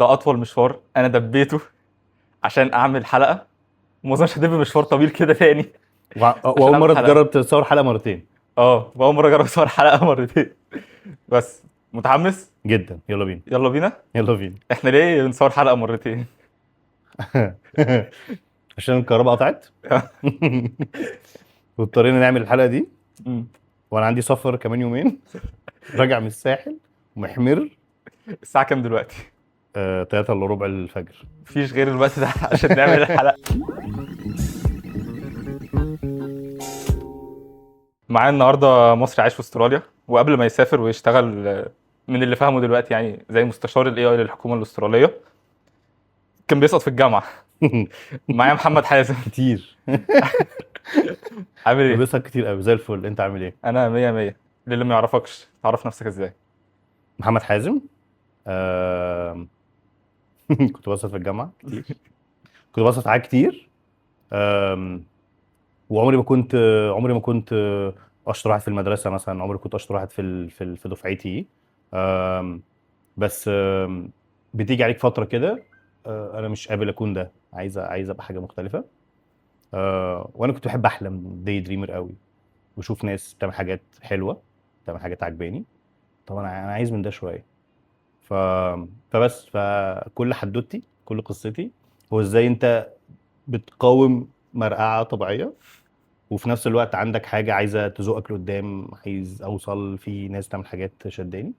ده اطول مشوار انا دبيته عشان اعمل حلقه، وما اظنش هدب مشوار طويل كده تاني عشان واول اعمل مره حلقه. تجرب تصور حلقه مرتين؟ واول مره اجرب اصور حلقه مرتين. بس متحمس. جدا، يلا بينا. يلا بينا. يلا بينا. احنا ليه بنصور حلقه مرتين؟ عشان الكهرباء قطعت. واضطرينا نعمل الحلقه دي، مم. وانا عندي سفر كمان يومين، راجع من الساحل ومحمر. الساعه كام دلوقتي؟ 3 الا ربع الفجر. مفيش غير الوقت ده عشان نعمل الحلقه. معايا النهارده مصري عايش في استراليا، وقبل ما يسافر ويشتغل من اللي فاهمه دلوقتي يعني زي مستشار الاي اي للحكومه الاستراليه، كان بيسقط في الجامعه. معايا محمد حازم. كتير. عامل ايه؟ بسك كتير قوي، زي الفل. انت عامل ايه؟ انا مية مية. للي ما يعرفكش تعرف نفسك ازاي؟ محمد حازم. آه... كنت بسقط في الجامعه كتير، كنت بسقط حاجات كتير. آم... وعمري ما كنت عمري ما كنت اشطر واحد في المدرسه مثلا، عمري ما كنت اشطر واحد في دفعتي. آم... بس بتيجي عليك فتره كده، انا مش قابل اكون ده، عايز ابقى حاجه مختلفه. وانا كنت بحب احلم، داي دريمر قوي، واشوف ناس بتعمل حاجات حلوه، بتعمل حاجات عجباني. طب انا عايز من ده شويه. ف... فكل حدوتي، كل قصتي، هو ازاي انت بتقاوم مرقعه طبيعيه، وفي نفس الوقت عندك حاجه عايزه تزقك لقدام، عايز اوصل في ناس تعمل حاجات شداني.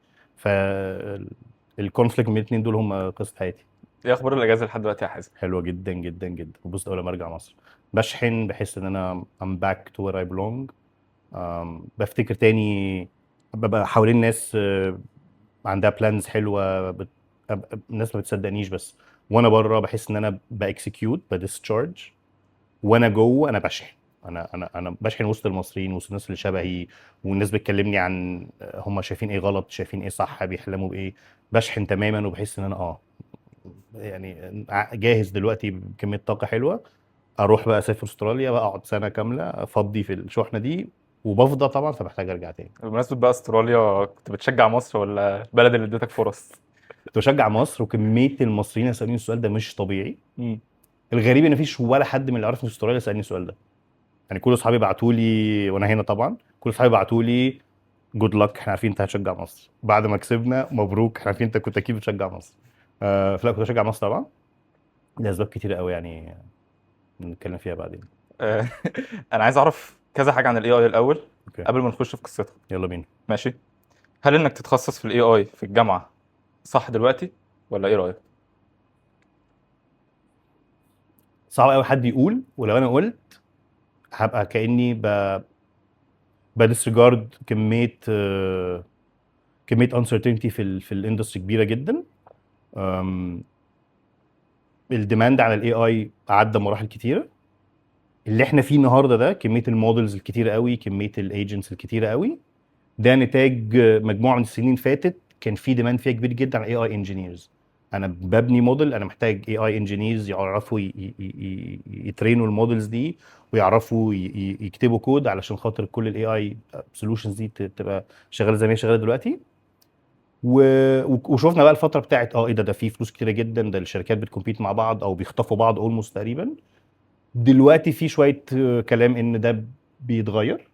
الكونفليكت بين الاثنين دول هم قصه حياتي. ايه اخبار الاجازه لحد دلوقتي يا حازم؟ حلوه جدا جدا جدا. وبص، اول ما ارجع مصر بشحن، بحس ان انا I'm back to where I belong. بفتكر تاني، ببقى حوالين ناس عندها بلانز حلوه، الناس ما بتصدقنيش، بس وانا بره بحس ان انا باكسكيوت، بديسشارج. وانا جوه انا بشحن. انا بشحن وسط المصريين، وسط الناس اللي شبهي، والناس بتكلمني عن هم شايفين ايه غلط، شايفين ايه صح، بيحلموا بايه. بشحن تماما، وبحس ان انا يعني جاهز دلوقتي بكميه طاقه حلوه. اروح بقى اسافر استراليا بقى، اقعد سنه كامله افضي في الشحنه دي، وبفضى طبعا، فبحتاج ارجع تاني. بمناسبه بقى استراليا، كنت بتشجع مصر ولا البلد اللي اديتك فرص؟ كنت بشجع مصر، وكميه المصريين اللي سالوني السؤال ده مش طبيعي. مم. الغريب ان مفيش ولا حد من اللي عرفني في استراليا سالني السؤال ده. يعني كل اصحابي بعتوا لي وانا هنا طبعا، كل اصحابي بعتوا لي جود لك، احنا عارفين انت هتشجع مصر بعد ما كسبنا، مبروك، احنا عارفين انت كنت اكيد بتشجع مصر. فلا، كنت بشجع مصر طبعا، لاسباب كتيره قوي يعني، نتكلم فيها بعدين. آه، انا عايز اعرف كذا حاجه عن الاي اي الاول اوكي، قبل ما نخش في قصتها. يلا بينا. ماشي. هل انك تتخصص في الاي اي في الجامعه صح دلوقتي، ولا ايه رايك؟ صعب قوي حد يقول، ولو انا قلت هبقى كاني بديسريجارد كميه uncertainty في الاندستري كبيره جدا. أم، الديماند على الاي اي عدى مراحل كتيره. اللي احنا فيه النهارده ده، كميه المودلز الكتيره قوي، كميه الايجنتس الكتيره قوي، ده نتاج مجموعه من السنين فاتت كان في ديماند فيها كبير جدا على اي اي انجينيرز. انا ببني موديل، انا محتاج اي اي انجينيرز يعرفوا يترينوا المودلز دي، ويعرفوا يكتبوا كود علشان خاطر كل الاي اي سولوشنز دي تبقى شغاله زي ما هي شغاله دلوقتي. وشفنا بقى الفتره بتاعت ايه ده في فلوس كتيره جدا، ده الشركات بتكمبيت مع بعض او بيخطفوا بعض اولموست تقريبا. دلوقتي في شويه كلام ان ده بيتغير.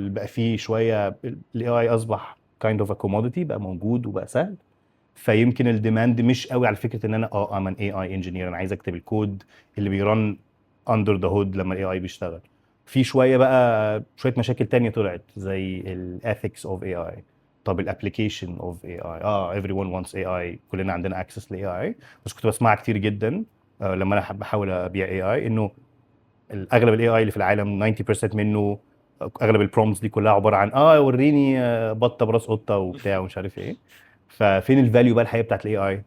بقى فيه شويه الاي اي اصبح كايند اوف ا كوموديتي، بقى موجود وبقى سهل. فيمكن الديماند مش قوي على فكره ان انا ام ان اي اي انجينير، انا عايز اكتب الكود اللي بيرن اندر ذا هود لما الاي اي بيشتغل. في شويه بقى شويه مشاكل تانية طلعت، زي الاثكس اوف اي اي. طب الابلكيشن اوف اي اي، everyone wants اي اي، كلنا عندنا اكسس لاي اي. بس كنت بسمعها كتير جدا لما انا بحاول ابيع اي اي، انه اغلب الاي اي اللي في العالم 90% منه، اغلب البرومز دي كلها عباره عن وريني بطه براس قطه وبتاع ومش عارف ايه. ففين الفاليو بقى الحقيقيه بتاعت الاي اي؟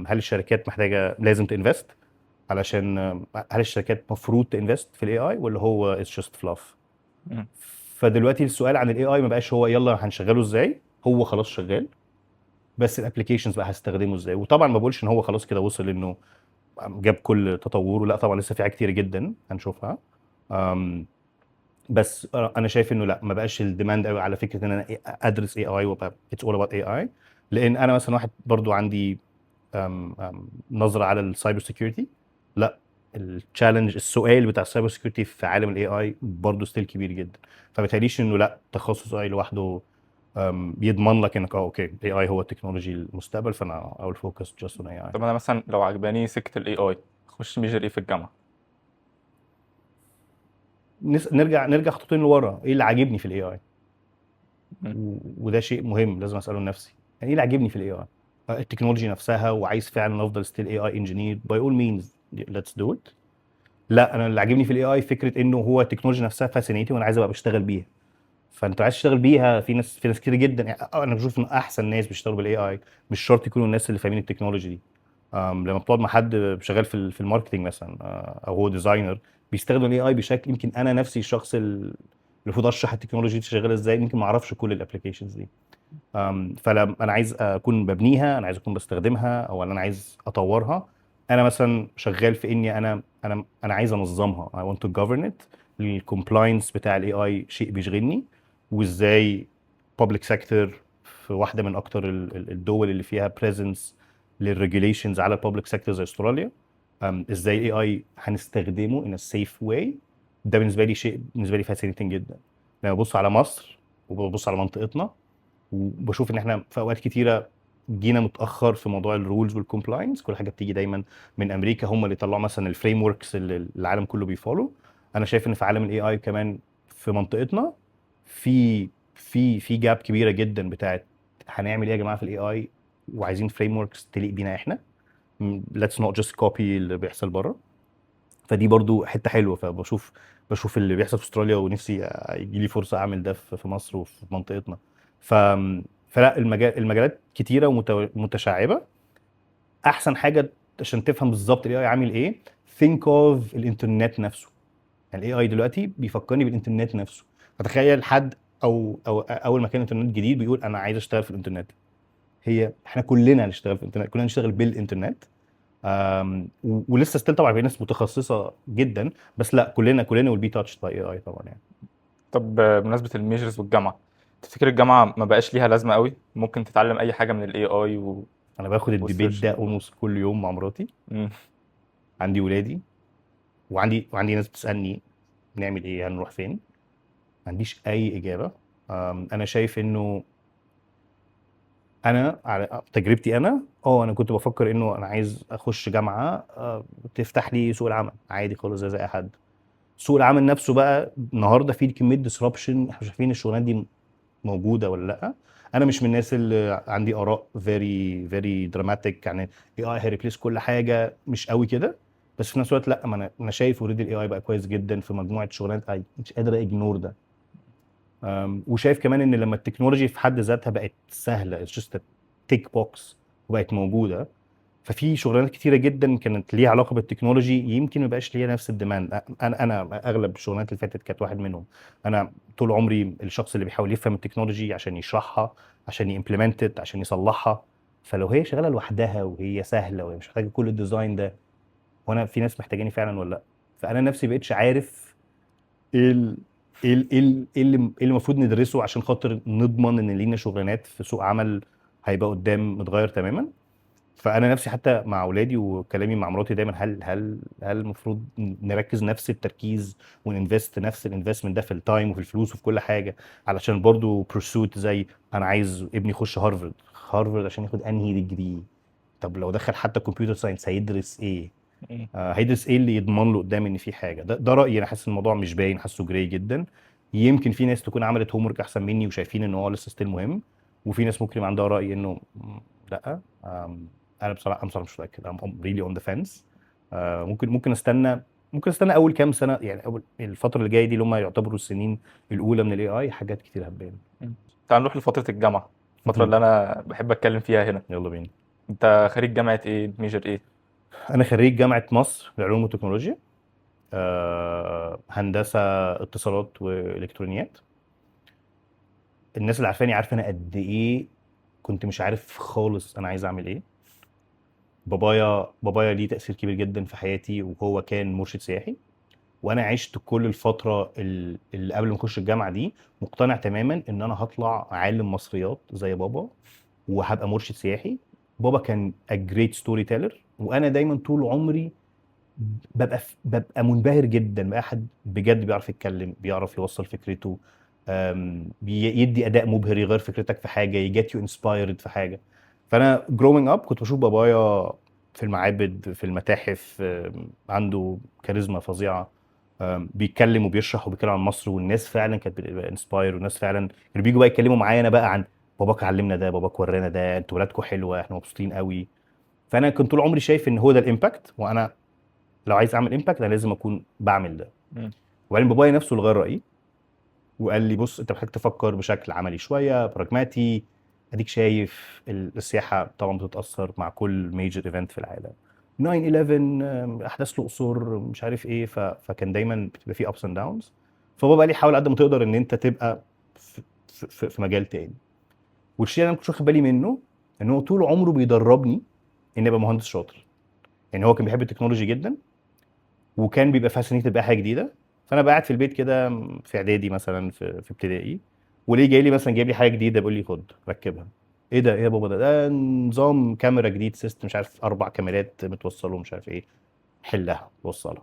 هل الشركات محتاجه لازم تنفست علشان هل الشركات مفروض تنفست في الاي اي، ولا هو اتس جاست فلاف؟ مم. فدلوقتي السؤال عن الاي اي ما بقاش هو يلا هنشغله ازاي، هو خلاص شغال، بس الابلكيشنز بقى هستخدمه ازاي. وطبعا ما بقولش ان هو خلاص كده وصل انه جاب كل تطوره، لا طبعا لسه في حاجات كتير جدا هنشوفها. أم، بس انا شايف انه لا، ما بقاش الديماند قوي على فكره ان انا ادرس اي اي وابقى اتس اول اباوت اي اي. لان انا مثلا واحد برضو عندي نظره على السايبر سيكيورتي، لا، التشالنج السؤال بتاع السايبر سيكيورتي في عالم الاي اي برضه ستيل كبير جدا. فبالتاليش انه لا تخصص اي لوحده يضمن لك انك اوكي اي اي هو التكنولوجي المستقبل، فانا اول فوكس جاست اون اي اي. طب انا مثلا لو عجباني سكه الاي اي، اخش ميجر ايه في الجامعه؟ نرجع خطوتين لورا، ايه اللي عاجبني في الاي اي؟ مم. وده شيء مهم لازم اساله لنفسي، يعني ايه اللي عاجبني في الاي اي؟ التكنولوجي نفسها، وعايز فعلا افضل ستيل اي اي انجينير باي اول مينز، ليتس دو ات. لا، انا اللي عاجبني في الاي اي فكره انه هو التكنولوجيا نفسها فاسينيتي وانا عايز ابقى بشتغل بيها. فانت عايز تشتغل بيها، في ناس كتير جدا، يعني انا بشوف ان احسن ناس بيشتغلوا بالاي اي مش شرط يكونوا الناس اللي فاهمين التكنولوجي دي. لما بتقعد مع حد شغال في الماركتنج مثلا، او هو ديزاينر بيستخدم الاي اي بشكل يمكن انا نفسي الشخص اللي المفروض اشرح التكنولوجي دي شغاله ازاي يمكن ما اعرفش كل الابلكيشنز دي. فلما انا عايز اكون ببنيها، انا عايز اكون بستخدمها، او انا عايز اطورها. انا مثلا شغال في اني انا عايز انظمها. I want to govern it. الكومبلاينس بتاع الاي اي شيء بيشغلني، وازاي public sector في واحده من اكتر الدول اللي فيها presence للريجوليشنز على الببليك سيكتور زي استراليا، ازاي الاي اي هنستخدمه in a safe way. ده بالنسبه لي شيء بالنسبه لي فاسينيتنج جدا. لما ببص على مصر وببص على منطقتنا، وبشوف ان احنا في اوقات كتيره جينا متاخر في موضوع الرولز والكومبلاينس. كل حاجه بتيجي دايما من امريكا، هم اللي طلعوا مثلا الفريم وركس اللي العالم كله بيفولو. انا شايف ان في عالم الاي اي كمان في منطقتنا في جاب كبيره جدا بتاعت هنعمل ايه يا جماعه في الاي اي، وعايزين فريم وركس تليق بينا احنا. ليتس نوت جاست كوبي اللي بيحصل بره. فدي برضو حته حلوه. بشوف اللي بيحصل في استراليا، ونفسي يجي لي فرصه اعمل ده في مصر وفي منطقتنا. ف فلا المجالات كتيره ومتشعبه. احسن حاجه عشان تفهم بالظبط الاي اي عامل ايه، think of الانترنت نفسه. يعني الاي اي دلوقتي بيفكرني بالانترنت نفسه. فتخيل حد او اول ما كان الانترنت جديد بيقول انا عايز اشتغل في الانترنت. احنا كلنا هنشتغل في الانترنت، كلنا هنشتغل بالانترنت. ولسه ستيل طبعا في ناس متخصصه جدا، بس لا كلنا will be touched by AI طبعا يعني. طب بمناسبه الميجرز والجامعه، تفتكر الجامعه ما بقاش ليها لازمه قوي؟ ممكن تتعلم اي حاجه من الاي اي انا باخد الديبيت والسيرش؟ ده اولموست كل يوم مع مراتي. مم. عندي ولادي، وعندي ناس بتسالني نعمل ايه، هنروح فين. ما عنديش اي اجابه. انا شايف انه انا على تجربتي، انا كنت بفكر انه انا عايز اخش جامعه تفتح لي سوق العمل عادي خالص زي اي حد. سوق العمل نفسه بقى النهارده فيه كميه ديسربشن، احنا مش عارفين الشغلانات دي موجوده ولا لا. انا مش من الناس اللي عندي اراء فيري فيري دراماتيك، يعني اي اي هيريبليس كل حاجه، مش قوي كده. بس في نفس الوقت لا، ما انا شايف اوريدي الاي اي بقى كويس جدا في مجموعه شغلانات مش قادر اجنور ده. وشايف كمان ان لما التكنولوجي في حد ذاتها بقت سهله، اتس جاست تيك بوكس، وبقت موجوده. ففي شغلانات كتيره جدا كانت ليها علاقه بالتكنولوجي يمكن ما بقاش ليها نفس الديماند. انا اغلب الشغلانات اللي فاتت كانت واحد منهم. انا طول عمري الشخص اللي بيحاول يفهم التكنولوجي عشان يشرحها، عشان يمبلمنت عشان يصلحها. فلو هي شغاله لوحدها وهي سهله وهي مش محتاجه كل الديزاين ده، وانا في ناس محتاجاني فعلا ولا لا. فانا نفسي بقتش عارف ايه اللي المفروض ندرسه عشان خاطر نضمن ان لينا شغلانات في سوق عمل هيبقى قدام متغير تماما. فانا نفسي حتى مع اولادي وكلامي مع مراتي دايما، هل المفروض نركز نفس التركيز وننفست نفس الانفستمنت ده في التايم وفي الفلوس وفي كل حاجه، علشان برضو برسوت زي انا عايز ابني يخش هارفرد عشان ياخد انهي ديجري. طب لو دخل حتى كمبيوتر ساينس هيدرس ايه؟ مم. هيدرس ايه اللي يضمن له قدام ان في حاجه؟ ده رايي. انا حاسس الموضوع مش باين، حاسه جراي جدا. يمكن في ناس تكون عملت هوم ورك احسن مني وشايفين ان هو لسه ستيل مهم، وفي ناس ممكن يبقى عندها راي انه لا. انا بصراحه مش متاكد. I'm really on the fence. ممكن استنى اول كام سنه، يعني اول الفتره اللي جايه دي اللي هم يعتبروا السنين الاولى من الاي اي، حاجات كتير هتبان. مم. تعال نروح لفتره الجامعه، الفتره اللي انا بحب اتكلم فيها هنا. يلا بينا. انت خريج جامعه ايه؟ ميجر ايه؟ انا خريج جامعه مصر للعلوم والتكنولوجيا، هندسه اتصالات والكترونيات. الناس اللي عارفاني عارفه انا قد ايه كنت مش عارف خالص انا عايز اعمل ايه. بابايا ليه تاثير كبير جدا في حياتي، وهو كان مرشد سياحي. وانا عشت كل الفتره اللي قبل ما اخش الجامعه دي مقتنع تماما ان انا هطلع عالم مصريات زي بابا، وهبقى مرشد سياحي، بابا كان a great storyteller، وانا دايما طول عمري ببقى منبهر جدا باحد بجد بيعرف يتكلم، بيعرف يوصل فكرته، بيدي اداء مبهر، يغير فكرتك في حاجه، يجيت يو انسبايرد في حاجه. فانا جروينج اب كنت بشوف بابايا في المعابد، في المتاحف، عنده كاريزما فظيعه، بيتكلم وبيشرح وبيتكلم عن مصر، والناس فعلا كانت بتبقى انسباير، والناس فعلا كانوا بيجوا بقى يتكلموا معايا انا بقى عن باباك علمنا ده، باباك ورانا ده، انتوا ولادكم حلوه، احنا مبسوطين قوي. فانا كنت طول عمري شايف ان هو ده الامباكت، وانا لو عايز اعمل امباكت انا لازم اكون بعمل ده. مم. وبعدين بابايا نفسه اللي غير رايي وقال لي بص انت محتاج تفكر بشكل عملي شويه، براجماتي. اديك شايف السياحه طبعا بتتاثر مع كل ميجر ايفنت في العالم، 9/11، احداث الاقصر، مش عارف ايه، فكان دايما بتبقى فيه ابس اند داونز. فبابا قال لي حاول قد ما تقدر ان انت تبقى في مجال تاني. والشيء اللي انا ما كنتش واخد بالي منه ان هو طول عمره بيدربني ان ابقى مهندس شاطر. يعني هو كان بيحب التكنولوجي جدا، وكان بيبقى فاسينيتد باي حاجه جديده. فانا قاعد في البيت كده في اعدادي مثلا، في ابتدائي، وليه جاي لي مثلا جايب لي حاجه جديده بيقول لي خد ركبها. ايه ده؟ ايه يا بابا ده نظام كاميرا جديد، سيستم مش عارف 4 كاميرات متوصله مش عارف ايه، حلها وصلها.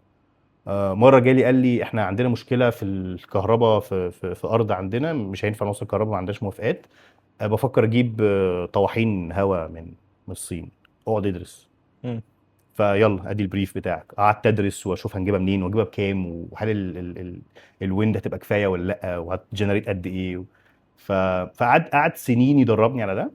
مره جالي قال لي احنا عندنا مشكله في الكهرباء في ارض عندنا، مش هينفع نوصل كهرباء، ما عندناش موافقات. بفكر اجيب طواحين هواء من الصين، اقعد ادرس. مم. فيلا ادي البريف بتاعك. قعدت ادرس واشوف هنجيبها منين واجيبها بكام، وهل الويند هتبقى كفايه ولا لا، وهتجنريت قد ايه. قعد سنين يدربني على ده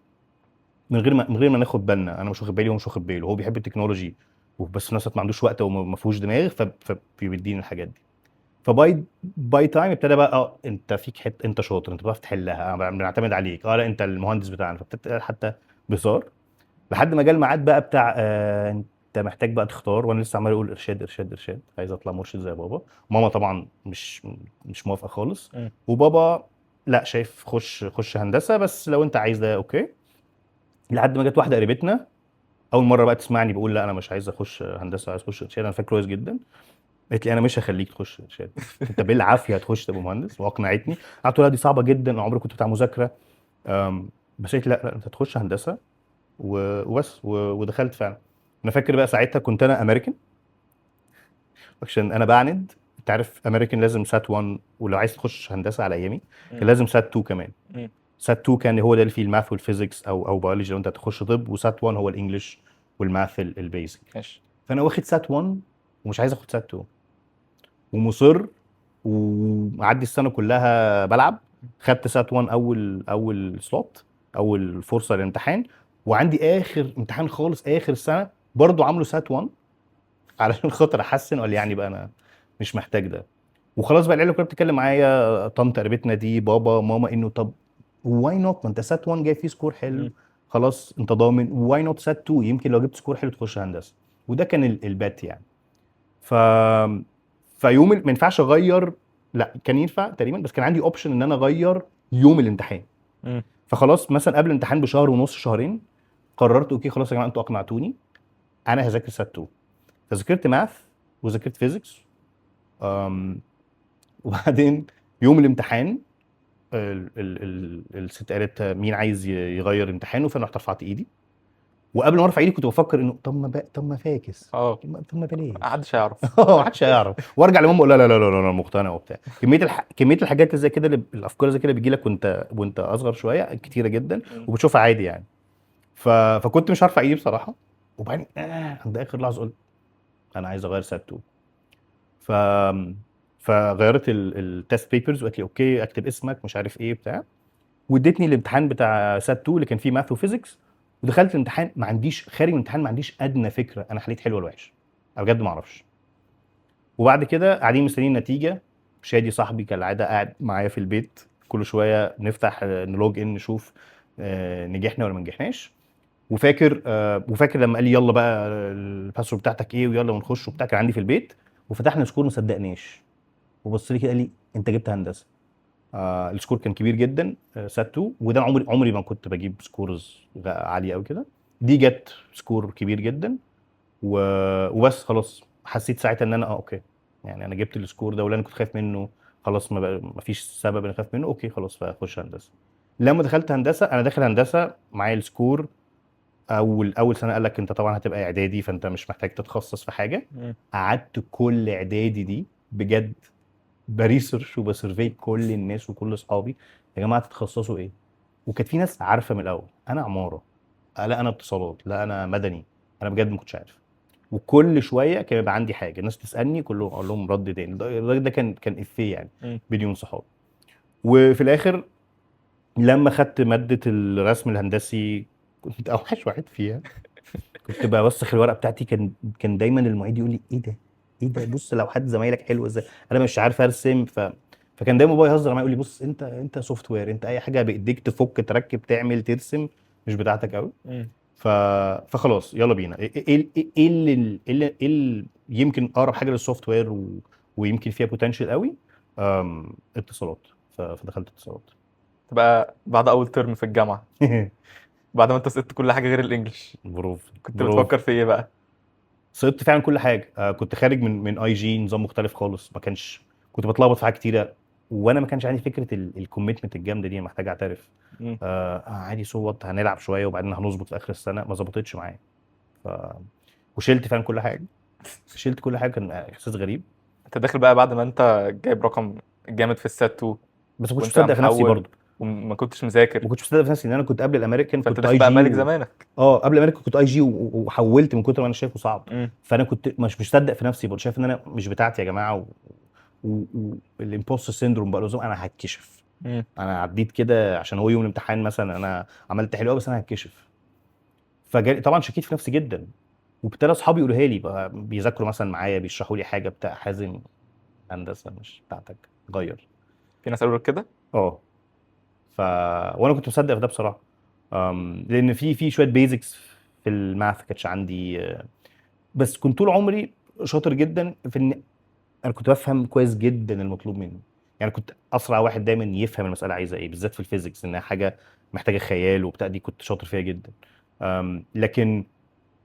من غير ما ناخد بالنا. انا مش واخد بالي وهو مش واخد باله، هو بيحب التكنولوجي وبس في نفس الوقت ما عندوش وقت وما فيهوش دماغ، فبيديني الحاجات دي. فباي تايم ابتدى بقى انت فيك حته، انت شاطر، انت بتعرف تحلها، بنعتمد عليك، لا انت المهندس بتاعنا. فابتدى حتى بهزار لحد ما جه الميعاد بقى بتاع انت محتاج بقى تختار، وانا لسه عمال اقول ارشاد ارشاد ارشاد، عايز اطلع مرشد زي بابا. ماما طبعا مش موافقه خالص، مم. وبابا لا، شايف خش هندسه بس لو انت عايز ده اوكي. لحد ما جت واحده قريبتنا اول مره بقى تسمعني بقول لا انا مش عايز اخش هندسه، عايز اخش ارشاد، انا فاكر كويس جدا. قالت لي انا مش هخليك تخش ارشاد، انت بالعافيه هتخش تبقى مهندس، واقنعتني. قعدت اقول لها دي صعبه جدا، انا عمري كنت بتاع مذاكره. بس قالت لي لا لا انت هتخش هندسه وبس، ودخلت فعلا. انا فاكر بقى ساعتها كنت انا امريكان، عشان انا بعند. انت عارف امريكان لازم سات 1، ولو عايز تخش هندسه على ايامي كان مم. لازم سات 2 كمان. مم. سات 2 كان هو ده اللي فيه الماث والفيزيكس او بيولوجي لو انت هتخش طب، وسات 1 هو الانجليش والماث البيزك. ماشي. فانا واخد سات 1 ومش عايز اخد سات 2، ومصر، ومعدي السنه كلها بلعب. خدت سات 1 اول سلوت، اول فرصه للامتحان. وعندي اخر امتحان خالص اخر السنه برضو عامله سات 1 علشان خاطر احسن، ولا يعني بقى انا مش محتاج ده. وخلاص بقى العيله كلها بتتكلم معايا، طنط قريبتنا دي، بابا ماما، انه طب واي نوت، ما انت سات 1 جاي فيه سكور حلو، مم. خلاص انت ضامن، واي نوت سات 2 يمكن لو جبت سكور حلو تخش هندسه. وده كان البات يعني. ف فيوم ما ينفعش اغير، لا كان ينفع تقريبا، بس كان عندي اوبشن ان انا اغير يوم الامتحان. مم. فخلاص مثلا قبل الامتحان بشهر ونص شهرين قررت اوكي خلاص يا جماعه انتوا اقنعتوني، انا هذاكر سات 2. فذاكرت ماث وذاكرت فيزيكس. وبعدين يوم الامتحان الست قالت مين عايز يغير امتحانه، فانا رحت رفعت ايدي. وقبل ما ارفع ايدي كنت بفكر انه طب ما فاكس، اه طب ما بلاش. محدش هيعرف. محدش هيعرف. وارجع لماما اقول لا لا لا لا لا، انا مقتنع وبتاع. كميه الحاجات اللي زي كده، الافكار زي كده بتجي لك وانت اصغر شويه كتيره جدا، مم. وبتشوفها عادي يعني. فكنت مش هرفع ايدي بصراحه. وبعدين عند اخر لحظه قلت انا عايز اغير سات 2. ف فغيرت التست بيبرز وقالت لي اوكي اكتب اسمك مش عارف ايه بتاع. وادتني الامتحان بتاع سات 2 اللي كان فيه ماث وفيزيكس. ودخلت الامتحان ما عنديش، خارج من الامتحان ما عنديش ادنى فكره انا حليت حلو ولا وحش، انا بجد ما اعرفش. وبعد كده قاعدين مستنيين النتيجه. شادي صاحبي كالعاده قاعد معايا في البيت، كل شويه نفتح نلوج ان نشوف نجحنا ولا ما نجحناش. وفاكر لما قال لي يلا بقى الباسورد بتاعتك ايه ويلا ونخش وبتاع، كان عندي في البيت. وفتحنا سكور ما صدقناش، وبص لي كده قال لي انت جبت هندسه. السكور كان كبير جدا، سات 2، وده عمري ما كنت بجيب سكورز عاليه قوي كده. دي جت سكور كبير جدا. وبس خلاص حسيت ساعتها ان انا اوكي، يعني انا جبت السكور ده، واللي انا كنت خايف منه خلاص ما فيش سبب اني اخاف منه، اوكي خلاص فاخش هندسه. لما دخلت هندسه انا داخل هندسه معايا السكور اول سنه قال لك انت طبعا هتبقى اعدادي فانت مش محتاج تتخصص في حاجه. قعدت كل اعدادي دي بجد بريسيرش وبسرفي كل الناس وكل اصحابي، يا جماعه تتخصصوا ايه؟ وكانت في ناس عارفه من الاول، انا عماره، لا انا اتصالات، لا انا مدني، انا بجد ما كنتش عارف. وكل شويه كان يبقى عندي حاجه الناس تسالني كلهم اقول لهم رد تاني. ده كان افيه يعني مم. بيني وبين صحابي. وفي الاخر لما خدت ماده الرسم الهندسي كنت اوحش واحد فيها. كنت بوسخ الورقه بتاعتي، كان دايما المعيد يقول لي ايه ده، ايه ده، بص لو حد زمايلك حلو ازاي، انا مش عارف ارسم. فكان دايما بابا يهزر معايا يقول لي بص انت سوفت وير، انت اي حاجه بايديك تفك تركب تعمل ترسم مش بتاعتك قوي. مم. ف... فخلاص يلا بينا، ايه اللي يمكن اقرب حاجه للسوفت وير ويمكن فيها بوتنشال قوي. اتصالات. فدخلت اتصالات. تبقى بعد اول ترم في الجامعه، بعد ما انت سقطت كل حاجه غير الانجليش، برافو كنت برافو. بتفكر في ايه بقى؟ سقطت فعلا كل حاجه. كنت خارج من اي جي نظام مختلف خالص، ما كانش كنت بتلخبط في حاجات كتيره. وانا ما كانش عندي فكره الكوميتمنت الجامده دي، أنا محتاج اعترف. مم. عادي صوت هنلعب شويه وبعدين هنظبط في اخر السنه، ما ظبطتش معايا. ف... وشلت فعلا كل حاجه، شلت كل حاجه، كان احساس غريب. انت داخل بقى بعد ما انت جايب رقم جامد في السات 2، بس ما كنتش وانت مصدق في نفسي محول برضه. وما كنتش مذاكر، ما كنتش مصدق في نفسي ان انا كنت قبل الامريكان فانت كنت اي داخل بقى جي مالك زمانك. قبل الامريكان كنت اي جي وحولت من كتر ما انا شايفه صعب. مم. فانا كنت مش مصدق في نفسي برضه، شايف ان انا مش بتاعتي يا جماعه. والامبوستر سيندروم بقى لازم انا هتكشف. مم. انا عديت كده عشان هو يوم الامتحان مثلا انا عملت حلو قوي بس انا هتكشف. فجالي طبعا شكيت في نفسي جدا. وابتدى اصحابي يقولوها لي بقى، بيذاكروا مثلا معايا بيشرحوا لي حاجه بتاع حازم، هندسه مش بتاعتك، غير. في ناس قالوا لك كده؟ اه. ف وانا كنت مصدق في ده بصراحه. لان في شويه بيزكس في الماث ما كانتش عندي. بس كنت طول عمري شاطر جدا في ان انا كنت بفهم كويس جدا المطلوب مني. يعني كنت اسرع واحد دايما يفهم المساله عايزه ايه، بالذات في الفيزيكس انها حاجه محتاجه خيال وبتاع، دي كنت شاطر فيها جدا. لكن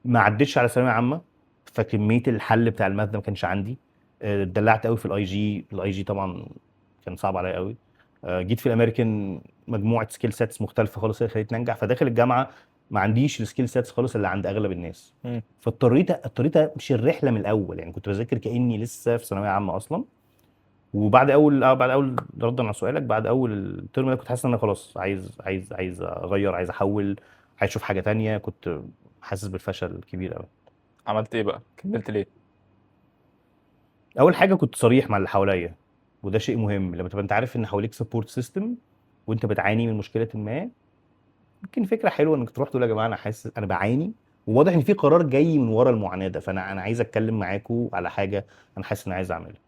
ما عدتش على ثانويه عامه، فكميه الحل بتاع الماث ده ما كانش عندي. اتدلعت قوي في الاي جي. الاي جي طبعا كان صعب عليا قوي. جيت في الامريكان مجموعه سكيل سيتس مختلفه خالص هي اللي خلتني انجح. فداخل الجامعه ما عنديش السكيل سيتس خالص اللي عند اغلب الناس. مم. فاضطريت امشي الرحله من الاول. يعني كنت بذاكر كاني لسه في ثانويه عامه اصلا. وبعد بعد اول ردا على سؤالك، بعد اول الترم ده كنت حاسس ان انا خلاص عايز اغير، عايز احول، عايز اشوف حاجه تانية. كنت حاسس بالفشل كبير قوي. عملت ايه بقى؟ كملت ليه؟ اول حاجه كنت صريح مع اللي حواليا، وده شيء مهم. لما تبقى انت عارف ان حواليك سبورت سيستم وانت بتعاني من مشكله ما، يمكن فكره حلوه انك تروح تقول يا جماعه انا حاسس انا بعاني، وواضح ان في قرار جاي من ورا المعاناه ده، فانا عايز اتكلم معاكم على حاجه انا حاسس اني عايز اعملها.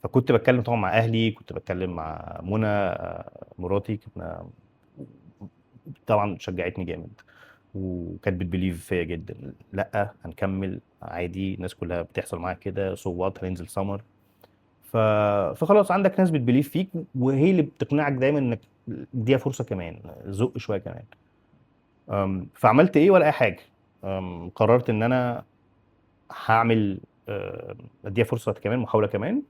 فكنت بتكلم طبعا مع اهلي، كنت بتكلم مع منى مراتي. كنا طبعا شجعتني جامد وكانت بتبليف فيا جدا، لا هنكمل عادي، الناس كلها بتحصل معاها كده، سو وات، هننزل سمر. ف... فخلاص عندك ناس بتبليف فيك وهي اللي بتقنعك دايما انك اديها فرصه كمان، زق شويه كمان. فعملت ايه ولا اي حاجه. قررت ان انا هعمل اديها فرصه كمان، محاوله كمان،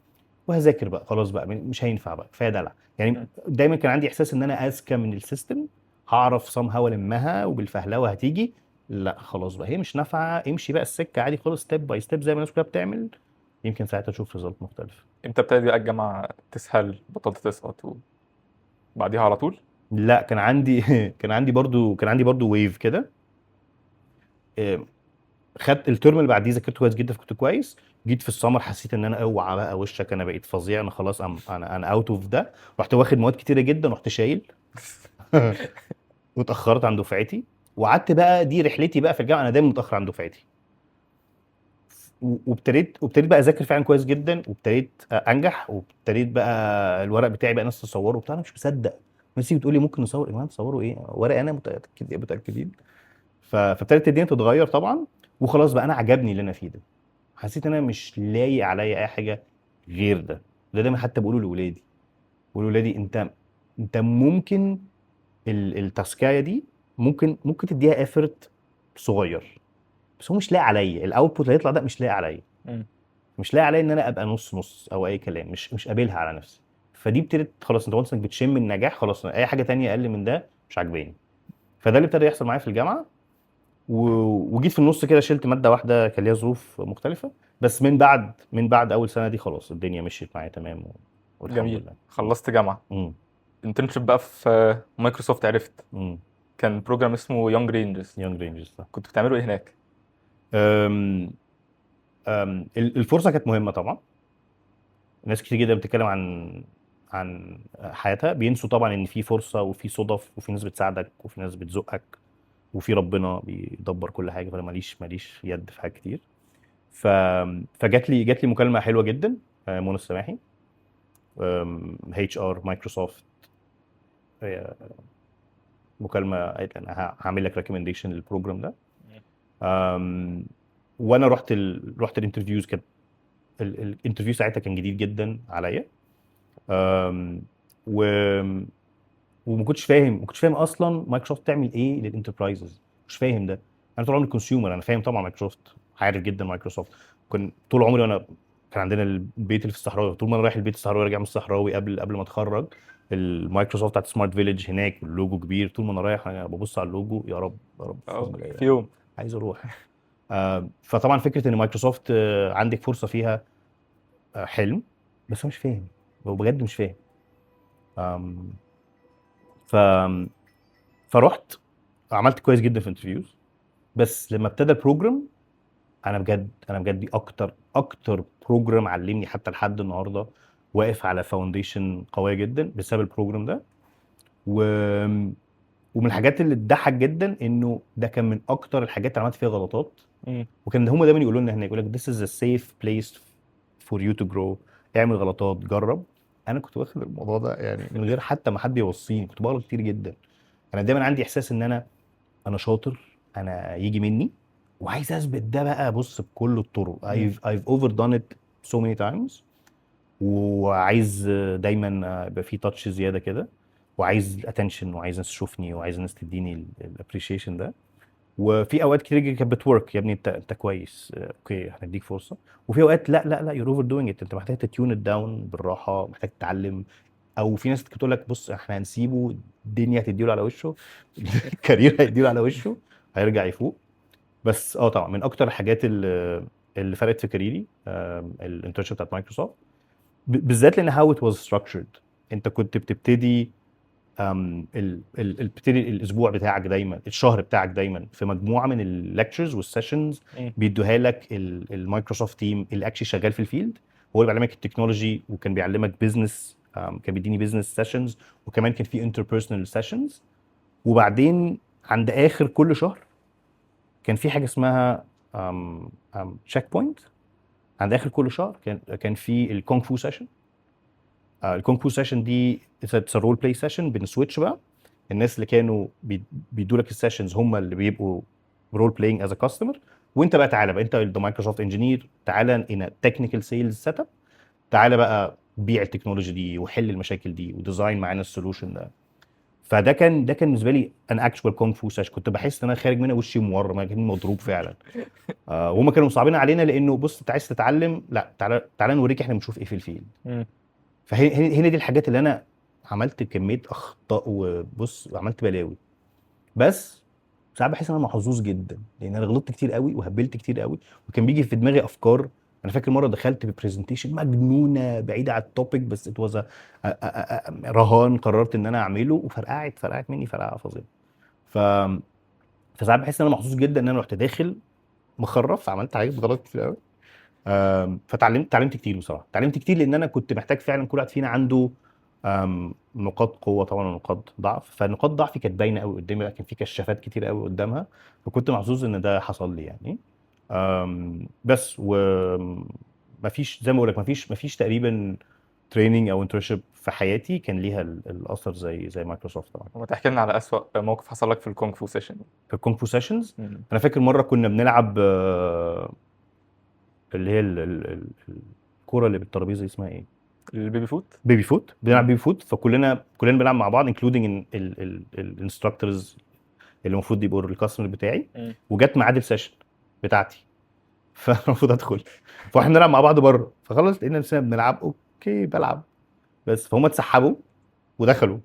وهذاكر بقى خلاص بقى مش هينفع بقى، كفايه دلع يعني. مم. دايما كان عندي احساس ان انا اذكى من السيستم، هعرف صم هوا المها وبالفهلوه هتيجي. لا خلاص بقى هي مش نافعه، امشي بقى السكه عادي خالص، ستيب باي ستيب زي ما الناس كلها بتعمل، يمكن ساعتها تشوف ريزلت مختلف. امتى ابتدت بقى الجامعه تسهل، بطلت تسقط وبعديها على طول؟ لا كان عندي كان عندي برضو ويف كده. آه، خدت الترم اللي بعديه ذاكرت كويس جدا فكنت كويس. جيت في السمر حسيت ان انا اوعى بقى وشك، انا بقيت فظيع، انا خلاص انا اوت اوف ده. رحت واخد مواد كتيره جدا، رحت شايل واتاخرت عن دفعتي. وقعدت بقى دي رحلتي بقى في الجامعه، انا دايما متاخر عن دفعتي. وابتديت بقى اذاكر فعلا كويس جدا، وابتديت انجح، وابتديت بقى الورق بتاعي بقى ناس تصوره وبتاع، انا مش مصدق. الناس تيجي بتقول لي ممكن نصور، يا جماعه تصوروا ايه ورق، انا متاكدين. فابتدت الدنيا تتغير طبعا. وخلاص بقى انا عجبني اللي انا فيه ده، حسيت ان انا مش لايق عليا اي حاجه غير ده. ده دايما حتى بقوله لاولادي، بقول لاولادي انت ممكن التاسكايه دي ممكن تديها ايفورت صغير، بس هو مش لاقي عليا الاوتبوت اللي هيطلع ده، مش لاقي عليا. مم. مش لاقي عليا ان انا ابقى نص نص او اي كلام، مش قابلها على نفسي. فدي ابتدت خلاص، انت وانس انك بتشم النجاح خلاص، اي حاجه تانية اقل من ده مش عاجباني. فده اللي ابتدى يحصل معايا في الجامعه. وجيت في النص كده شلت ماده واحده كان ليها ظروف مختلفه، بس من بعد اول سنه دي خلاص الدنيا مشيت معايا تمام والحمد جميل. لله. خلصت جامعه، امم انترنشيب بقى في مايكروسوفت، عرفت امم كان بروجرام اسمه يونج رينجرز، يونج رينجز ده. كنت بتعملوا ايه هناك؟ أم... الفرصه كانت مهمه طبعا. ناس كتير جدا بتتكلم عن حياتها، بينسوا طبعا ان في فرصه وفي صدف وفي ناس بتساعدك وفي ناس بتزقك وفي ربنا بيدبر كل حاجه، فانا ماليش يد في حاجات كتير. ف... جات لي مكالمه حلوه جدا، منى السماحي، HR مايكروسوفت، هي مكالمه قالت لي انا هعمل لك ريكومنديشن للبروجرام ده. أم، وانا رحت الانترفيوز. كانت الانترفيو ساعتها كان جديد جدا عليا. أم، و وما كنتش فاهم اصلا مايكروسوفت تعمل ايه للانتربرايزز، مش فاهم ده. انا طول عمري كونسيومر، انا فاهم طبعا مايكروسوفت، عارف جدا مايكروسوفت. كنت طول عمري وانا كان عندنا البيت اللي في الصحراوي، طول ما انا رايح البيت الصحراوي راجع من الصحراوي قبل ما اتخرج، المايكروسوفت بتاعت سمارت فيليج هناك واللوجو كبير، طول ما انا رايح انا ببص على اللوجو، يا رب يا رب في يوم من في الايام يوم. عايز اروح. فطبعا فكره ان مايكروسوفت عندك فرصه فيها، حلم، بس انا مش فاهم، بجد مش فاهم. آم، ف فرحت عملت كويس جدا في انترفيوز، بس لما ابتدى البروجرام، انا بجد دي اكتر بروجرام علمني حتى لحد النهارده، واقف على فاونديشن قويه جدا بسبب البروجرام ده. و... ومن الحاجات اللي تضحك جدا انه ده كان من اكتر الحاجات اللي عملت فيها غلطات. مم. وكان هم دايما يقولوا لنا هناك، يقول لك this is a safe place for you to grow، اعمل غلطات جرب. انا كنت واخد الموضوع ده يعني من غير حتى ما حد يوصيني، كنت بغلط كتير جدا. انا دايما عندي احساس ان انا شاطر، انا يجي مني، وعايز اثبت ده بقى، بص بكل الطرق. مم. I've overdone it so many times. وعايز دايما يبقى في تاتش زياده كده، وعايز اتنشن، وعايز ناس تشوفني، وعايز ناس تديني الابريشيشن ده. وفي اوقات كتير كانت بتورك، يا ابني انت كويس، اوكي هنديك فرصه. وفي اوقات لا لا لا، يور اوفر دوينج ات، انت محتاج تتيون ات داون بالراحه، محتاج تتعلم. او في ناس بتقول لك بص احنا هنسيبه، الدنيا هتديله على وشه، الكارير هيديله على وشه، هيرجع يفوق. بس طبعا من اكتر الحاجات اللي فرقت في كاريري الانترنشيب بتاعت مايكروسوفت، بالذات لان هاو ات واز ستراكشرد. انت كنت بتبتدي بتبتدي الاسبوع بتاعك دايما، الشهر بتاعك دايما في مجموعه من الليكتشرز والسيشنز مم. بيدوها لك المايكروسوفت تيم اللي اكشلي شغال في الفيلد، هو اللي بيعلمك التكنولوجي، وكان بيعلمك بزنس، كان بيديني بزنس سيشنز، وكمان كان في انتربيرسونال سيشنز. وبعدين عند اخر كل شهر كان في حاجه اسمها تشيك بوينت. عند اخر كل شهر كان في الكونغ فو سيشن. الكونغ فو سيشن دي اتس رول بلاي سيشن، بنسويتش بقى. الناس اللي كانوا بيدوا لك السيشنز هم اللي بيبقوا رول بلاينج از ا كاستمر، وانت بقى تعالى بقى، انت ذا مايكروسوفت انجينير، تعالى ان تكنيكال سيلز سيت اب، تعالى بقى بيع التكنولوجي دي وحل المشاكل دي وديزاين معانا السولوشن ده. ده كان بالنسبه لي ان اكشوال كونغ فو سيشن، كنت بحس ان انا خارج منها وشي مورم، انا كاني مضروب فعلا. وهم كانوا مصعبين علينا لانه بص انت عايز تتعلم، لا تعالى نوريك احنا بنشوف ايه في الفيلد. مم. فهنا دي الحاجات اللي انا عملت كميه اخطاء، وبص عملت بلاوي. بس ساعات بحس ان انا محظوظ جدا، لان انا غلطت كتير قوي وهبلت كتير قوي، وكان بيجي في دماغي افكار. انا فاكر مره دخلت ببرزنتيشن مجنونه بعيده عن التوبيك، بس ات واز رهان قررت ان انا اعمله، وفرقعت مني فرقعه فظيعه. ف فساعات بحس ان انا محظوظ جدا ان انا رحت داخل مخرف، عملت حاجات غلط كتير قوي. فتعلمت كتير بصراحه، اتعلمت كتير لان انا كنت محتاج فعلا كل واحد فينا عنده نقاط قوه طبعا ونقاط ضعف. فنقاط ضعفي كانت باينه قوي قدامي، لكن في كشافات كتير قوي قدامها، فكنت محظوظ ان ده حصل لي يعني. بس مفيش زي ما بقول لك، مفيش تقريبا تريننج او انترشيب في حياتي كان ليها الاثر زي مايكروسوفت طبعا. وما تحكي لنا على اسوأ موقف حصل لك في الكونغ فو سيشن؟ في الكونغ فو سيشنز، مم. انا فاكر مره كنا بنلعب اللي هي الكوره اللي بالترابيزه دي اسمها ايه؟ البيبي فوت. بيبي فوت. بنلعب مم. بيبي فوت، فكلنا بنلعب مع بعض انكلودنج الانستراكتورز اللي المفروض يبقوا الكاستمر بتاعي. مم. وجت ميعاد السيشن بتاعتي، فالمفروض ادخل، فاحنا بنلعب مع بعض بره، فخلاص لقينا نفسنا بنلعب، اوكي بلعب، بس فهم اتسحبوا ودخلوا،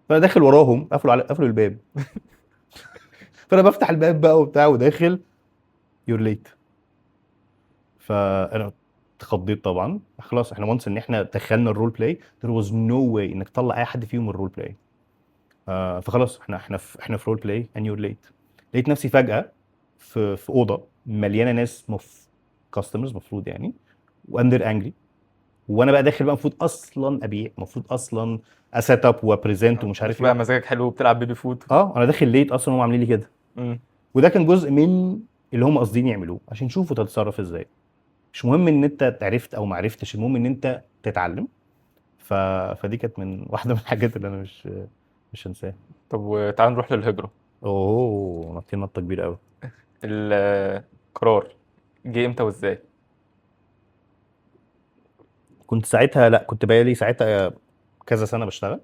فانا داخل وراهم، قفلوا الباب. فانا بفتح الباب بقى وبتاع وداخل، يور ليت. فانا اتخضيت طبعا. خلاص احنا وانس ان احنا دخلنا الرول بلاي، there was no way انك تطلع اي حد فيهم من الرول بلاي. فخلاص احنا في رول بلاي and you're late. لقيت نفسي فجأة في اوضه مليانه ناس كاستمرز مفروض يعني، واندر انجري. وانا بقى داخل بقى المفروض اصلا ابيع، المفروض اصلا اسيت اب وابريزنت ومش مش عارف بقى ايه. مزاجك حلو وبتلعب بيبي فوت. انا داخل ليت اصلا، هم عاملين لي كده. مم. وده كان جزء من اللي هم قاصدين يعملوه عشان يشوفوا تتصرف ازاي. مش مهم ان انت عرفت او ما عرفتش، المهم ان انت تتعلم. فدي كانت من واحده من الحاجات اللي انا مش هنساها. طب وتعال نروح للهجرة. اوه، نطين نطه كبيره قوي. القرار جه امتى وازاي؟ كنت ساعتها، لا كنت بقالي ساعتها كذا سنه بشتغل.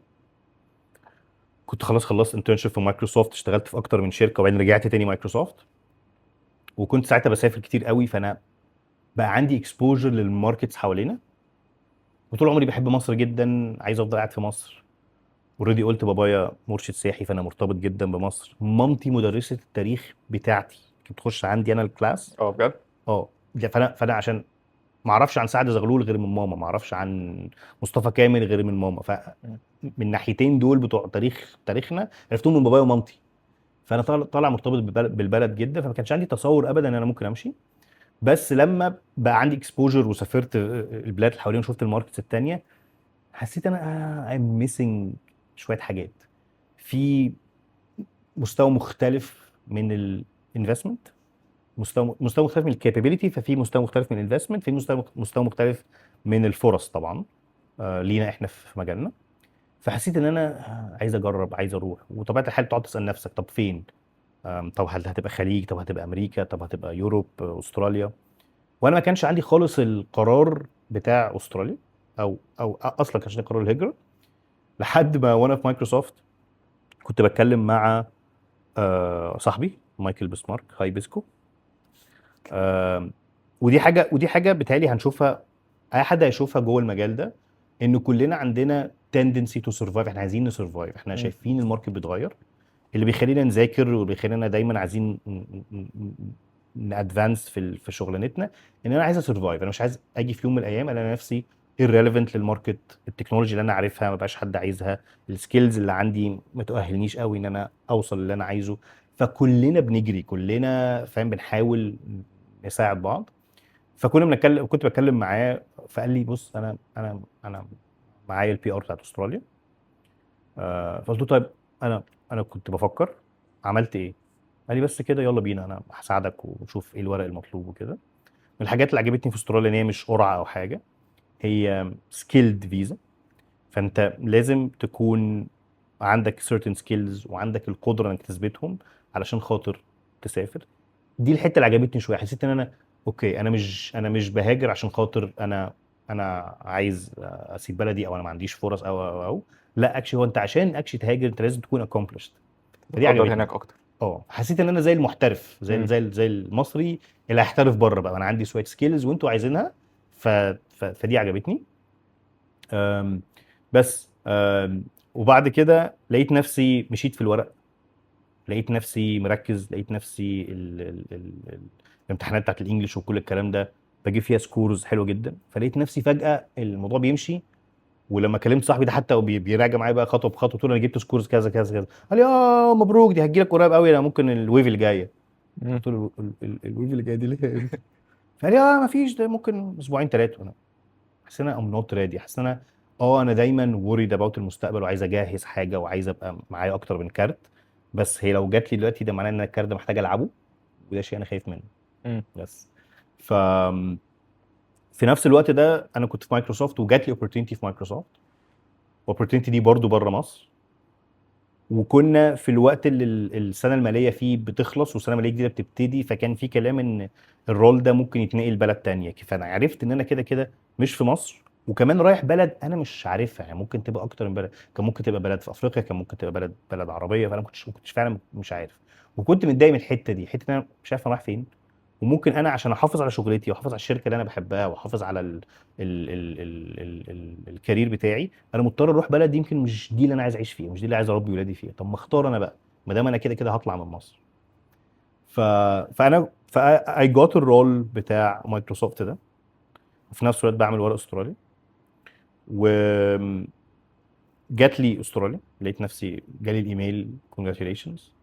كنت خلاص خلصت انترنشيب في مايكروسوفت، اشتغلت في اكتر من شركه وبعدين رجعت تاني مايكروسوفت. وكنت ساعتها بسافر كتير قوي، فانا بقى عندي اكسبوجر للماركتس حوالينا. وطول عمري بحب مصر جدا، عايز افضل قاعد في مصر. اوريدي قلت بابايا مرشد سياحي، فانا مرتبط جدا بمصر. مامتي مدرسه التاريخ بتاعتي، كانت بتخش عندي انا الكلاس. اه بجد؟ فانا عشان ما اعرفش عن سعد زغلول غير من ماما، ما اعرفش عن مصطفى كامل غير من ماما. مم. من ناحيتين دول بتوع تاريخنا عرفتهم من بابايا ومامتي. فانا طالع مرتبط بالبلد جدا، فما كانش عندي تصور ابدا ان انا ممكن امشي. بس لما بقى عندي اكسبوجر وسافرت البلاد اللي حوالين وشفت الماركتس التانية، حسيت انا I'm missing شويه حاجات. في مستوى مختلف من الانفستمنت، مستوى مختلف من الكابابيلتي، ففي مستوى مختلف من الانفستمنت، في مستوى مختلف من الفرص طبعا. لينا احنا في مجالنا. فحسيت ان انا عايز اجرب، عايز اروح. وطبيعه الحال تقعد تسال نفسك طب فين؟ طب هل هتبقى خليج، طب هتبقى امريكا، طب هتبقى يوروب، استراليا. وانا ما كانش عندي خالص القرار بتاع استراليا، او اصلا كانش عندي قرار الهجره. لحد ما وانا في مايكروسوفت كنت بتكلم مع صاحبي مايكل بسمارك، هاي بيسكو. آم، ودي حاجه بتهيألي هنشوفها، اي حد هيشوفها جوه المجال ده، ان كلنا عندنا تندنسي تو سرفايف. احنا عايزين نسرفايف، احنا مم. شايفين الماركت بيتغير. اللي بيخلينا نذاكر واللي بيخلينا دايما عايزين نادفانس في شغلانتنا، ان انا عايز اسرفايف. انا مش عايز اجي في يوم من الايام الاقي نفسي irrelevant للماركت. التكنولوجي اللي انا عارفها ما بقاش حد عايزها، السكيلز اللي عندي ما تؤهلنيش قوي ان انا اوصل اللي انا عايزه. فكلنا بنجري، كلنا فاهم، بنحاول نساعد بعض. كنت بتكلم معاه، فقال لي بص انا معايا البي ار بتاعت استراليا. فقلت له طيب، انا كنت بفكر، عملت ايه؟ قال لي بس كده يلا بينا، انا هساعدك وشوف ايه الورق المطلوب وكده. من الحاجات اللي عجبتني في استراليا ان هي مش قرعه او حاجه، هي سكيلد فيزا. فانت لازم تكون عندك certain skills وعندك القدره انك تثبتهم علشان خاطر تسافر. دي الحته اللي عجبتني شويه. حسيت ان انا اوكي، انا مش بهاجر عشان خاطر انا عايز اسيب بلدي، او انا ما عنديش فرص او لا، اكشلي هو انت عشان تهاجر انت لازم تكون accomplished. فدي بتقدر عجبتني. هناك اكتر. حسيت ان انا زي المحترف، مم. زي المصري اللي هيحترف بره بقى. انا عندي شويه سكيلز وانتوا عايزينها. فدي عجبتني. أم، بس وبعد كده لقيت نفسي مشيت في الورق، لقيت نفسي مركز، لقيت نفسي الامتحانات بتاعت الانجليش وكل الكلام ده بجيب فيها سكورز حلوه جدا. فلقيت نفسي فجاه الموضوع بيمشي. ولما كلمت صاحبي ده حتى بيراجع معايا بقى خطوه بخطوه، قلت له انا جبت سكورز كذا كذا كذا. قال لي مبروك، دي هتجي لك قريب قوي، انا ممكن الويف اللي جايه. مم. قلت له الويف اللي جايه دي ليه امتى؟ فقال لي ما فيش، ده ممكن اسبوعين ثلاثه. انا حاسس ان انا ام نوت ريدي، حاسس ان انا انا دايما وريد اباوت المستقبل وعايز اجهز حاجه وعايز ابقى معايا اكتر من كارت. بس هي لو جات لي دلوقتي ده معناه ان الكارت ده محتاج العبه، وده شيء انا خايف منه. مم. بس ف في نفس الوقت ده انا كنت في مايكروسوفت وجات لي اوبورتيونتي في مايكروسوفت. والاوبورتيونتي دي برضو بره مصر. وكنا في الوقت اللي السنه الماليه فيه بتخلص والسنه الماليه الجديده بتبتدي، فكان في كلام ان الرول ده ممكن يتنقل بلد تانية. فانا عرفت ان انا كده كده مش في مصر، وكمان رايح بلد انا مش عارفها. يعني ممكن تبقى اكتر من بلد، كان ممكن تبقى بلد في افريقيا، كان ممكن تبقى بلد عربيه. فانا ما كنتش فعلا مش عارف. وكنت متضايق من الحته دي، حته ان انا مش عارف انا رايح فين. وممكن انا عشان احافظ على شغلتي واحافظ على الشركه اللي انا بحبها واحافظ على الكارير بتاعي، انا مضطر اروح بلد يمكن مش دي اللي انا عايز اعيش فيها، مش دي اللي عايز اربي ولادي فيها. طب ما اختار انا بقى، ما دام انا كده كده هطلع من مصر. اي جوت الرول بتاع مايكروسوفت ده، وفي نفس الوقت بعمل ورق استرالي. وجات لي استراليا، لقيت نفسي جالي الايميل كونجراتيوليشنز.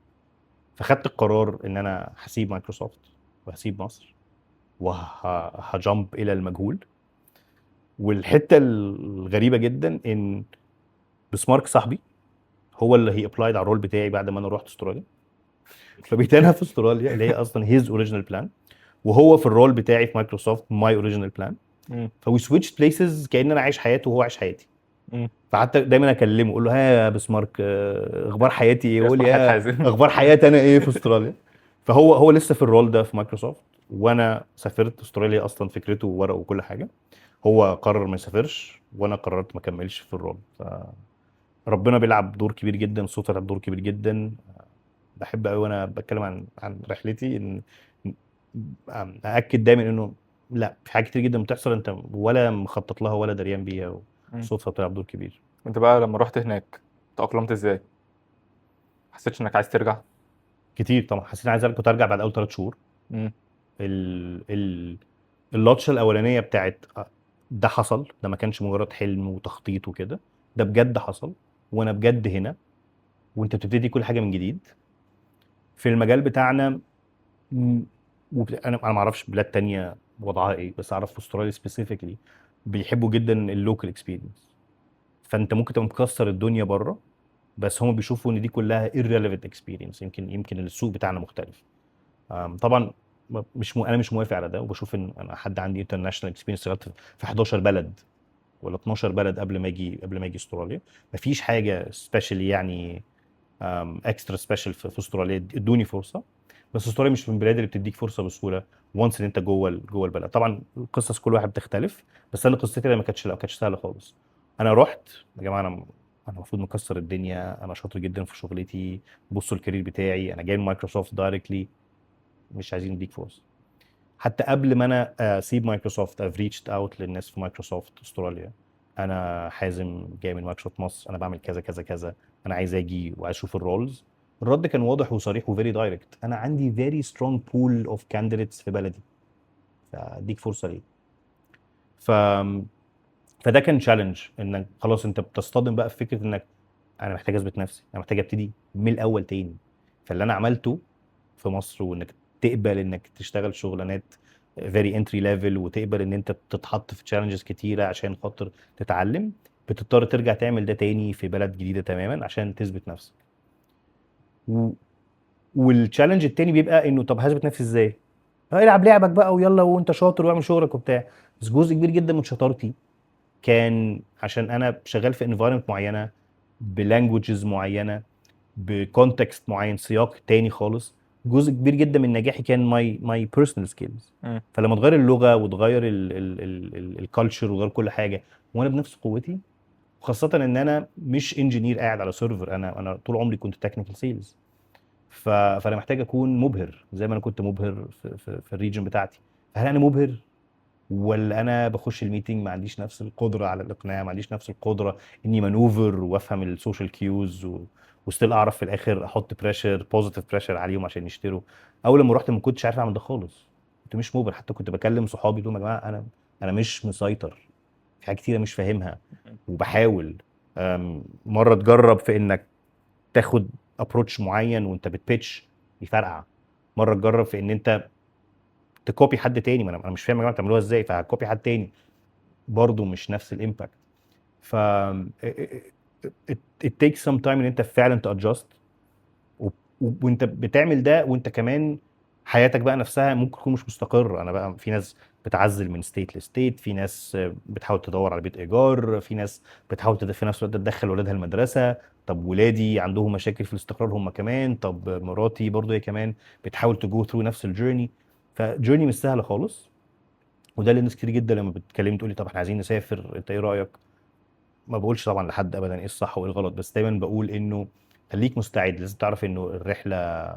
فخدت القرار ان انا هسيب مايكروسوفت وهسيب مصر وهجامب الى المجهول. والحته الغريبه جدا ان بسمارك صاحبي هو اللي هي ابلايد على الرول بتاعي بعد ما انا رحت استراليا. فبقيت انا في استراليا اللي هي اصلا هيز اوريجينال بلان، وهو في الرول بتاعي في مايكروسوفت ماي اوريجينال بلان. مم. فوي سويتش بليسز، كأن انا عايش حياته وهو عايش حياتي. مم. فحتى دايما اكلمه اقول له ها يا بسمارك، اخبار حياتي ايه؟ يقول لي اصبح حياة ها حازم. اخبار حياتي انا ايه في استراليا. فهو لسه في الرول ده في مايكروسوفت، وانا سافرت استراليا اصلا فكرته وورقه وكل حاجه. هو قرر ما يسافرش وانا قررت ما اكملش في الرول. فربنا بيلعب دور كبير جدا، الصوت لعب دور كبير جدا. بحب قوي وانا بتكلم عن رحلتي ان ااكد دايما انه لا، في حاجات كتير جدا بتحصل انت ولا مخطط لها ولا دريان بيها، مم. والصدفه بتلعب دور كبير. انت بقى لما رحت هناك تأقلمت ازاي؟ حسيتش انك عايز ترجع؟ كتير طبعا حسيت إني عايز كنت ارجع بعد اول 3 شهور. مم. ال اللطشه الاولانيه بتاعت ده حصل، ده ما كانش مجرد حلم وتخطيط وكده، ده بجد حصل وانا بجد هنا، وانت بتبتدي كل حاجه من جديد في المجال بتاعنا. م- انا ما اعرفش بلاد تانية وضعها ايه، بس اعرف في استراليا سبيسيفيكلي بيحبوا جدا اللوكال اكسبيرينس. فانت ممكن تبقى مكسر الدنيا بره، بس هم بيشوفوا ان دي كلها irrelevant experience. يمكن السوق بتاعنا مختلف. طبعا انا مش موافق على ده، وبشوف ان انا حد عندي international experience اشتغلت في 11 بلد ولا 12 بلد قبل ما اجي استراليا. مفيش حاجه سبيشالي يعني اكسترا سبيشال في استراليا. ادوني فرصه. بس استراليا مش من البلاد اللي بتديك فرصه بسهوله وانس ان انت جوه البلد. طبعا قصص كل واحد بتختلف، بس انا قصتي ما كانتش سهله خالص. انا رحت يا جماعه، انا المفروض مكسر الدنيا، انا شاطر جدا في شغلتي، بصوا الكارير بتاعي، انا جاي من مايكروسوفت دايركتلي، مش عايزين نديك فرصه. حتى قبل ما انا اسيب مايكروسوفت I've reached out للناس في مايكروسوفت استراليا. انا حازم جاي من مايكروسوفت مصر، انا بعمل كذا كذا كذا، انا عايز اجي وعايز اشوف الرولز. الرد كان واضح وصريح وفيري دايركت: انا عندي فيري سترونج بول اوف كانديديتس في بلدي، فاديك فرصه ليه؟ ف فده كان تشالنج، انك خلاص انت بتصطدم بقى في فكره انك انا محتاج اثبت نفسي، انا محتاج ابتدي من الاول تاني. فاللي انا عملته في مصر، وانك تقبل انك تشتغل شغلانات فيري انتري ليفل، وتقبل ان انت تتحط في تشالنجز كتيره عشان خاطر تتعلم، بتضطر ترجع تعمل ده تاني في بلد جديده تماما عشان تثبت نفسك. و... والتشالنج التاني بيبقى انه طب هثبت نفسي ازاي؟ العب لعبك بقى ويلا وانت شاطر واعمل شغلك وبتاع. بس جزء كبير جدا من شطارتي كان عشان انا شغال في انفايرمنت معينه، بلانجوجز معينه، بكونتكست معين، سياق تاني خالص. جزء كبير جدا من نجاحي كان ماي بيرسونال سكيلز. مم. فلما تغير اللغه وتغير الكالتشر وتغير كل حاجه وانا بنفس قوتي، وخاصه ان انا مش انجينير قاعد على سيرفر، انا طول عمري كنت تكنيكال سيلز. فانا محتاج اكون مبهر زي ما انا كنت مبهر في الريجن بتاعتي. هل انا مبهر، ولا انا بخش الميتنج ما عنديش نفس القدره على الاقناع، ما عنديش نفس القدره اني مانوفر وافهم السوشيال كيوز وستيل اعرف في الاخر احط بريشر، بوزيتيف بريشر عليهم عشان يشتروا. اول لما رحت ما كنتش عارف اعمل ده خالص، كنت مش مبهر. حتى كنت بكلم صحابي دول: يا جماعه انا مش مسيطر، في حاجات كتيره مش فاهمها وبحاول. مره تجرب في انك تاخد ابروتش معين وانت بتبيتش يفرقع. مره تجرب في ان انت تكوبي حد تاني، ما انا مش فاهم يا جماعه بتعملوها ازاي، فهكوبي حد تاني برضه مش نفس الامباكت. ف it takes some time ان انت فعلا تادجست. وانت بتعمل ده وانت كمان حياتك بقى نفسها ممكن تكون مش مستقر. انا بقى في ناس بتعزل من ستيت لستيت، في ناس بتحاول تدور على بيت ايجار، في ناس بتحاول في نفس الوقت تدخل ولادها المدرسه. طب ولادي عندهم مشاكل في الاستقرار هم كمان، طب مراتي برضو هي كمان بتحاول تجو ثرو نفس الجيرني. فجيرني مش سهله خالص. وده اللي ناس كتير جدا لما بتكلمني تقول لي طب احنا عايزين نسافر، انت ايه رايك؟ ما بقولش طبعا لحد ابدا ايه الصح وايه الغلط، بس دايما بقول انه خليك مستعد. لازم تعرف انه الرحله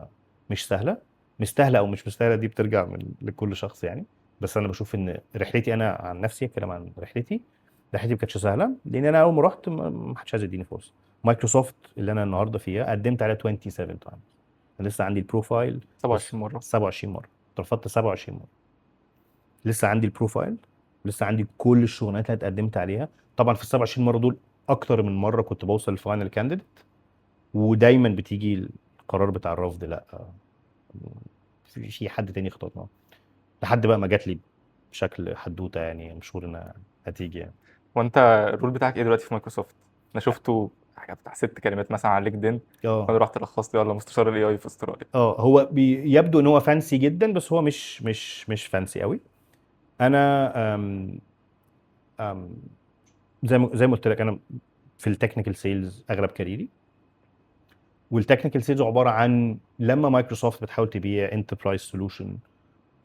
مش سهله. مش سهله او مش مستاهله دي بترجع لكل شخص يعني. بس انا بشوف ان رحلتي، انا عن نفسي اتكلم عن رحلتي ما كانتش سهله، لان انا اول ما رحت ما حدش عايز يديني فرصه. مايكروسوفت اللي انا النهارده فيها قدمت على 27 تايمز، انا لسه عندي البروفايل. بص 27 مره. 27 مره اترفضت 27 مره. لسه عندي البروفايل، لسه عندي كل الشغلانات اللي اتقدمت عليها. طبعا في ال 27 مره دول اكتر من مره كنت بوصل للفاينل كانديديت، ودايما بتيجي القرار بتاع الرفض، لا في حد تاني اخترناه، لحد بقى ما جات لي بشكل حدوته يعني مشهور انها هتيجي يعني. وانت الرول بتاعك ايه دلوقتي في مايكروسوفت؟ انا شفته حاجه بتاع 6 كلمات مثلا على لينكدين، اه وانا رحت لخصت يلا مستشار الاي اي في استراليا. هو يبدو ان هو فانسي جدا، بس هو مش فانسي قوي. انا أم أم زي ما قلت لك، انا في التكنيكال سيلز اغلب كاريري. والتكنيكال سيلز عباره عن لما مايكروسوفت بتحاول تبيع انتربرايز سولوشن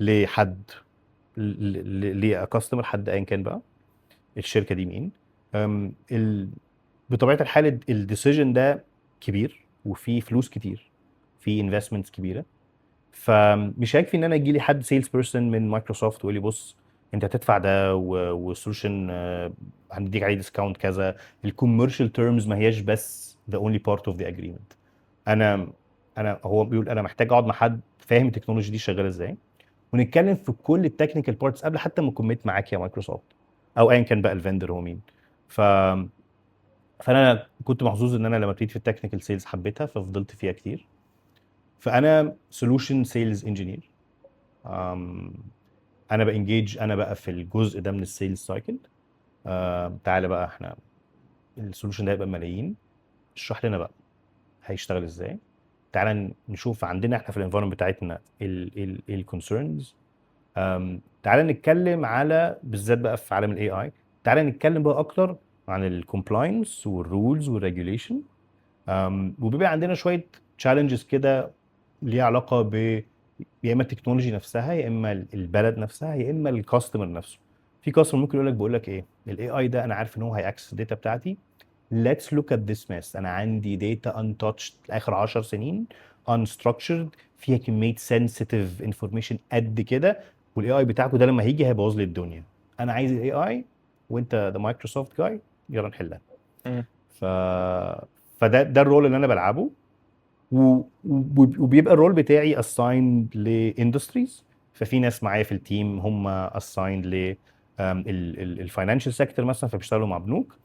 لحد، لكاستمر، حد ايا كان بقى الشركه دي مين. أم، ال... بطبيعه الحال الديسيجن ده كبير، وفي فلوس كتير، في انفستمنتس كبيره. فمش هيكفي ان انا يجي لي حد سيلز بيرسون من مايكروسوفت ويقول لي بص انت هتدفع ده والسولوشن هنديك عليه ديسكاونت كذا. الكوميرشال تيرمز ما هياش بس the only part of the agreement. انا هو بيقول انا محتاج اقعد مع حد فاهم التكنولوجي دي شغاله ازاي، ونتكلم في كل التكنيكال بارتس قبل حتى ما كوميت معاك يا مايكروسوفت او ايا كان بقى الفندر هو مين. ف فانا كنت محظوظ ان انا لما ابتديت في التكنيكال سيلز حبيتها ففضلت فيها كتير. فانا سولوشن سيلز انجينير. انا بانجيج انا بقى في الجزء ده من السيلز سايكل. تعالى بقى احنا السولوشن ده هيبقى ملايين، اشرح لنا بقى هيشتغل ازاي. تعالى نشوف عندنا احنا في الانفايرمنت بتاعتنا الكونسيرنز. تعالى نتكلم على بالذات بقى في عالم الاي اي. تعالى نتكلم بقى اكتر عن الكومبلاينس والرولز والريجوليشن. وبيبقى عندنا شويه تشالنجز كده ليها علاقه يا اما التكنولوجي نفسها، يا اما البلد نفسها، يا اما الكاستمر نفسه. في كاستمر ممكن يقول لك بقول لك ايه، الاي اي ده انا عارف ان هو هيأكسس الداتا بتاعتي. Let's look at this mess. انا عندي داتا untouched اخر 10 سنين unstructured فيها كميه sensitive information قد كده، والاي اي بتاعكم ده لما هيجي هيبوظ لي الدنيا. انا عايز الاي اي وانت ذا مايكروسوفت جاي، يلا نحلها. مم. ف فده الرول اللي انا بلعبه. وبيبقى الرول بتاعي assigned لاندستريز. ففي ناس معايا في التيم هم assigned ل الفاينانشال سيكتور مثلا، فبيشتغلوا مع بنوك.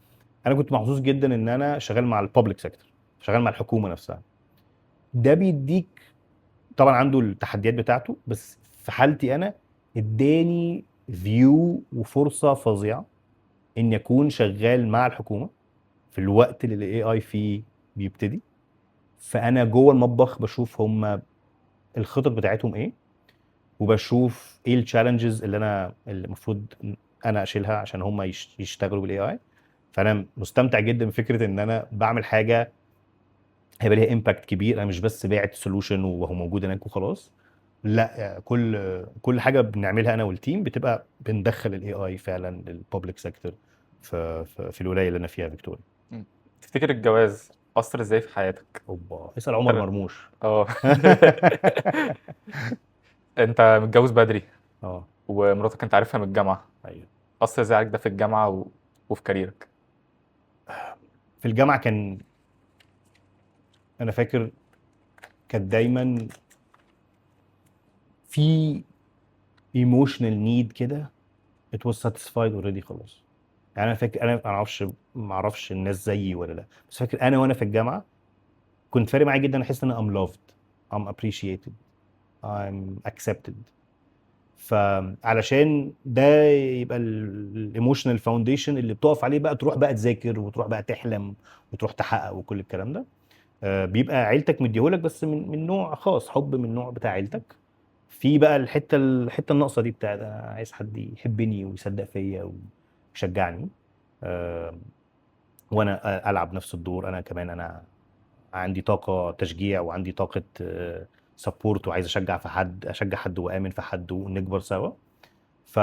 انا كنت محظوظ جدا ان انا شغال مع البابليك سيكتور، شغال مع الحكومه نفسها. ده بيديك طبعا عنده التحديات بتاعته، بس في حالتي انا اداني فيو وفرصه فظيعه اني اكون شغال مع الحكومه في الوقت اللي الاي اي فيه بيبتدي. فانا جوه المطبخ بشوف هم الخطط بتاعتهم ايه، وبشوف ايه التشالنجز اللي المفروض انا اشيلها عشان هم يشتغلوا بالاي اي. فانا مستمتع جدا بفكره ان انا بعمل حاجه هيبقى ليها امباكت كبير. انا مش بس باعت سولوشن وهو موجود هناك وخلاص، لا كل حاجه بنعملها انا والتيم بتبقى بندخل الاي اي فعلا للببليك سيكتور في الولايه اللي انا فيها فيكتوريا. مم. تفتكر الجواز اثر ازاي في حياتك؟ اوبا اسال عمر تمام. مرموش. اه. انت متجوز بدري، اه ومراتك انت عارفها من الجامعه، ايوه. اثر ازاي عليك ده في الجامعه وفي كاريرك؟ في الجامعه كان انا فاكر كانت دايما في ايموشنال نيد كده it was satisfied already خلاص. يعني انا فاكر انا ما اعرفش الناس زيي ولا لا، بس فاكر انا وانا في الجامعه كنت فارق معايا جدا احس ان انا I'm loved, I'm appreciated, I'm accepted. فعلشان ده يبقى الايموشنال فاونديشن اللي بتقف عليه بقى تروح بقى تذاكر وتروح بقى تحلم وتروح تحقق وكل الكلام ده. بيبقى عيلتك مديهولك بس من نوع خاص، حب من نوع بتاع عيلتك. في بقى الحته الناقصه دي بتاعت انا عايز حد يحبني ويصدق فيا ويشجعني. آه، وانا العب نفس الدور. انا كمان انا عندي طاقه تشجيع وعندي طاقه سبورت، وعايز اشجع حد وامن في حد ونكبر سوا. ف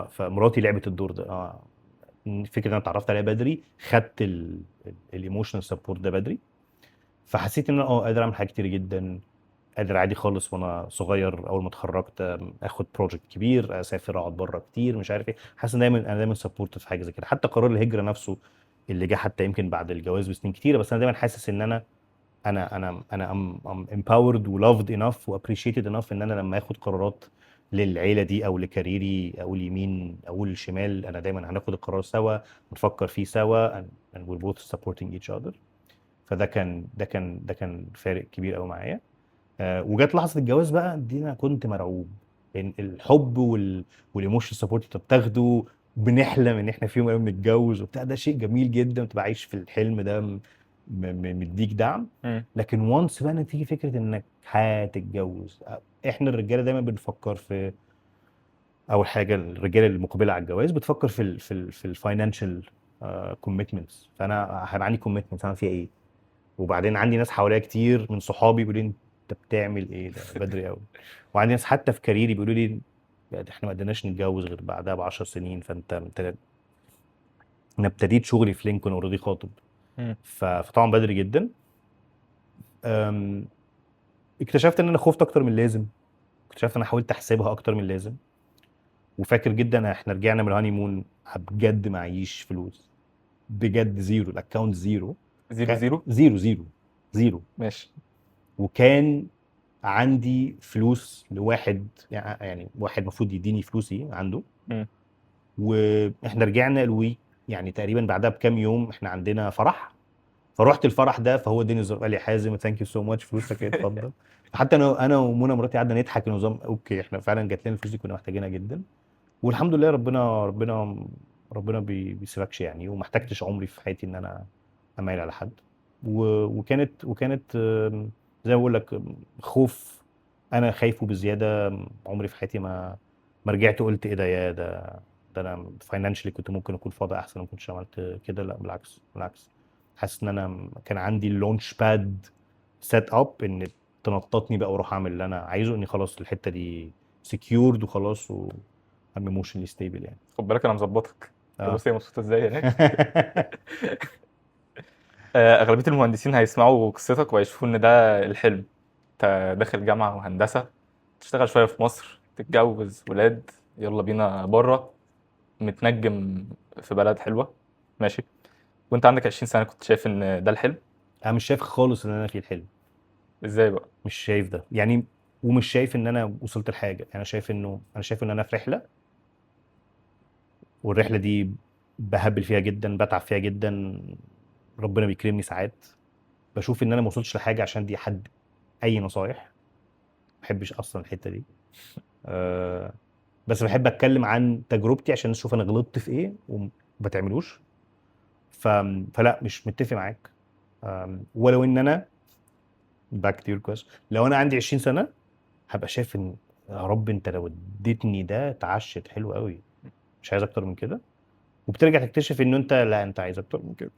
فمراتي لعبت الدور ده. فكره ان انا اتعرفت عليها بدري، خدت الايموشنال سبورت ده بدري. فحسيت ان انا قادر اعمل حاجات كتير جدا. قادر عادي خالص وانا صغير اول ما اتخرجت اخد بروجكت كبير، اسافر اقعد بره كتير مش عارف ايه. حاسس ان انا دايما سبورت في حاجه زي كده. حتى قرار الهجره نفسه اللي جه حتى يمكن بعد الجواز بسنين كتيره، بس انا دايما حاسس ان انا انا I'm empowered و loved enough و appreciated enough ان انا لما اخد قرارات للعيله دي او لكاريري او اليمين او الشمال، انا دايما هناخد القرار سوا، نفكر فيه سوا and we're both supporting each other. فده كان ده كان فارق كبير قوي معايا. وجت لحظه الجواز بقى دي انا كنت مرعوب، لان الحب والايموشن سبورت انت بتاخده، بنحلم ان احنا في يوم من الأيام نتجوز وبتاع، ده شيء جميل جدا، تبقى عايش في الحلم ده مديك دعم. مم. لكن وانس بقى تيجي فكره انك هتتجوز، احنا الرجاله دايما بنفكر في، اول حاجه الرجاله المقبله على الجواز بتفكر في الفاينانشال كوميتمنتس. فانا هيبقى عندي كوميتمنتس انا فيها ايه؟ وبعدين عندي ناس حواليا كتير من صحابي بيقولوا لي انت بتعمل ايه ده بدري قوي. وعندي ناس حتى في كاريري بيقولوا لي ده احنا ما قدرناش نتجوز غير بعدها ب 10 سنين، فانت انا ابتديت شغلي في لينكولن اوريدي خاطب. مم. فطبعا بدري جدا. أم، اكتشفت ان انا خفت اكتر من اللازم، اكتشفت ان انا حاولت احسبها اكتر من اللازم. وفاكر جدا احنا رجعنا من الهاني مون بجد معيش فلوس، بجد زيرو، الاكونت زيرو. زيرو زيرو. زيرو زيرو زيرو. ماشي. وكان عندي فلوس لواحد، يعني واحد المفروض يديني فلوسي عنده. مم. واحنا رجعنا الويك يعني تقريبا بعدها بكام يوم احنا عندنا فرح. فروحت الفرح ده، فهو اداني نظام قال لي حازم ثانك يو سو ماتش، فلوسك ايه اتفضل. فحتى انا ومنى مراتي قعدنا نضحك النظام، اوكي احنا فعلا جات لنا الفلوس دي كنا محتاجينها جدا. والحمد لله ربنا بيسيبكش يعني، وما احتجتش عمري في حياتي ان انا اميل على حد. وكانت زي ما بقول لك خوف، انا خايفه بزياده. عمري في حياتي ما رجعت قلت ايه ده، يا ده انا فاينانشلي كنت ممكن اكون فاضي احسن، ما كنتش عملت كده. لا بالعكس بالعكس، حاسس ان انا كان عندي اللونش باد سيت اب ان تنططني بقى واروح اعمل اللي انا عايزه، اني خلاص الحته دي سكيورد وخلاص I'm emotionally stable يعني. خد بالك انا مظبطك. اه. بص هي مبسوطه ازاي هناك. اغلبيه المهندسين هيسمعوا قصتك وهيشوفوا ان ده الحلم. انت داخل جامعه وهندسه، تشتغل شويه في مصر، تتجوز، ولاد، يلا بينا بره، متنجم في بلد حلوه. ماشي. وانت عندك 20 سنه كنت شايف ان ده الحلم؟ انا مش شايف خالص ان انا في الحلم، ازاي بقى؟ مش شايف ده يعني. ومش شايف ان انا وصلت لحاجه، انا شايف ان انا في رحله، والرحله دي بهبل فيها جدا، بتعب فيها جدا، ربنا بيكرمني ساعات. بشوف ان انا ما وصلتش لحاجه عشان دي حد اي نصايح، ما بحبش اصلا الحته دي. أه بس بحب اتكلم عن تجربتي عشان اشوف انا غلطت في ايه وما بتعملوش. فلا مش متفق معاك. ولو ان انا باك تو يور كويس، لو انا عندي 20 سنه هبقى شايف ان يا رب انت لو اديتني ده اتعشت حلو قوي، مش عايز اكتر من كده. وبترجع تكتشف ان انت لا، انت عايز اكتر من كده.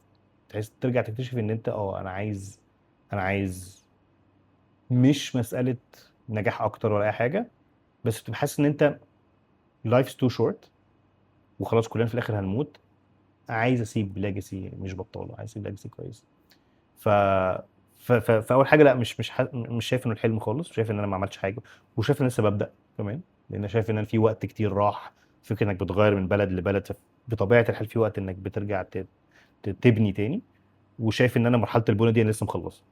ترجع تكتشف ان انت انا عايز مش مساله نجاح اكتر ولا اي حاجه، بس بتبقى حاسس ان انت life's too short وخلاص كلنا في الاخر هنموت. عايز اسيب ليجاسي مش بطاله، عايز اسيب ليجاسي كويس. ف فاول حاجه لا، مش شايف انه الحلم خالص، شايف ان انا ما عملتش حاجه، وشايف ان لسه ببدا كمان. لان أنا شايف ان أنا في وقت كتير راح، فكره انك بتغير من بلد لبلد، بطبيعه الحال في وقت انك بترجع تبني تاني. وشايف ان انا مرحله البنى دي انا لسه مخلصها،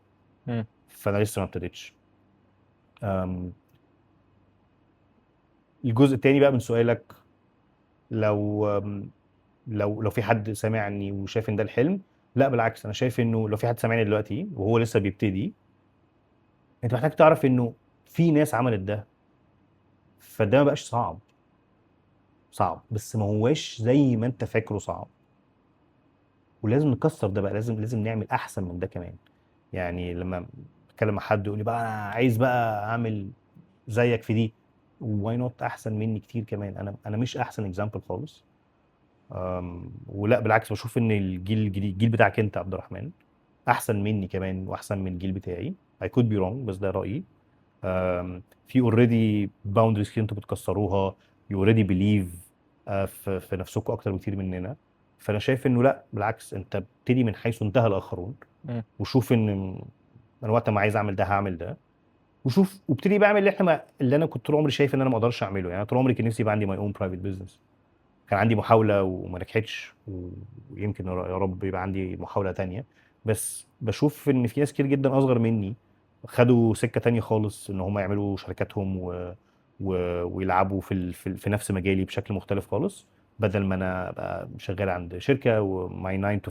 مم. فانا لسه ما ابتديتش. أم، الجزء التاني بقى من سؤالك، لو لو في حد سامعني وشايف ان ده الحلم، لا بالعكس، انا شايف انه لو في حد سامعني دلوقتي وهو لسه بيبتدي، انت محتاج تعرف انه في ناس عملت ده، فده ما بقاش صعب بس ما هواش زي ما انت فاكره صعب. ولازم نكسر ده بقى، لازم نعمل احسن من ده كمان. يعني لما بتكلم مع حد يقول لي بقى انا عايز بقى اعمل زيك في دي، واي نوت احسن مني كتير كمان. انا مش احسن اكزامبل خالص. ولا بالعكس، بشوف ان الجيل الجديد، الجيل بتاعك انت عبد الرحمن، احسن مني كمان واحسن من الجيل بتاعي. I could be wrong بس ده رايي. في اوريدي باوندريز كتير انتوا بتكسروها. يو اوريدي بليف في نفسكم اكتر بكتير مننا. فانا شايف انه لا بالعكس، انت ابتدي من حيث انتهى الاخرون، مم. وشوف ان انا وقت ما عايز اعمل ده هعمل ده. وشوف وابتدي بعمل اللي انا كنت طول عمري شايف ان انا ما اقدرش اعمله. يعني طول عمري كان نفسي يبقى عندي ماي اون برايفت بزنس. كان عندي محاوله وما نجحتش، ويمكن يا رب يبقى عندي محاوله تانية. بس بشوف ان في ناس كتير جدا اصغر مني خدوا سكه تانية خالص ان هم يعملوا شركاتهم و... ويلعبوا في نفس مجالي بشكل مختلف خالص، بدل ما انا ابقى شغال عند شركه وماي 9 to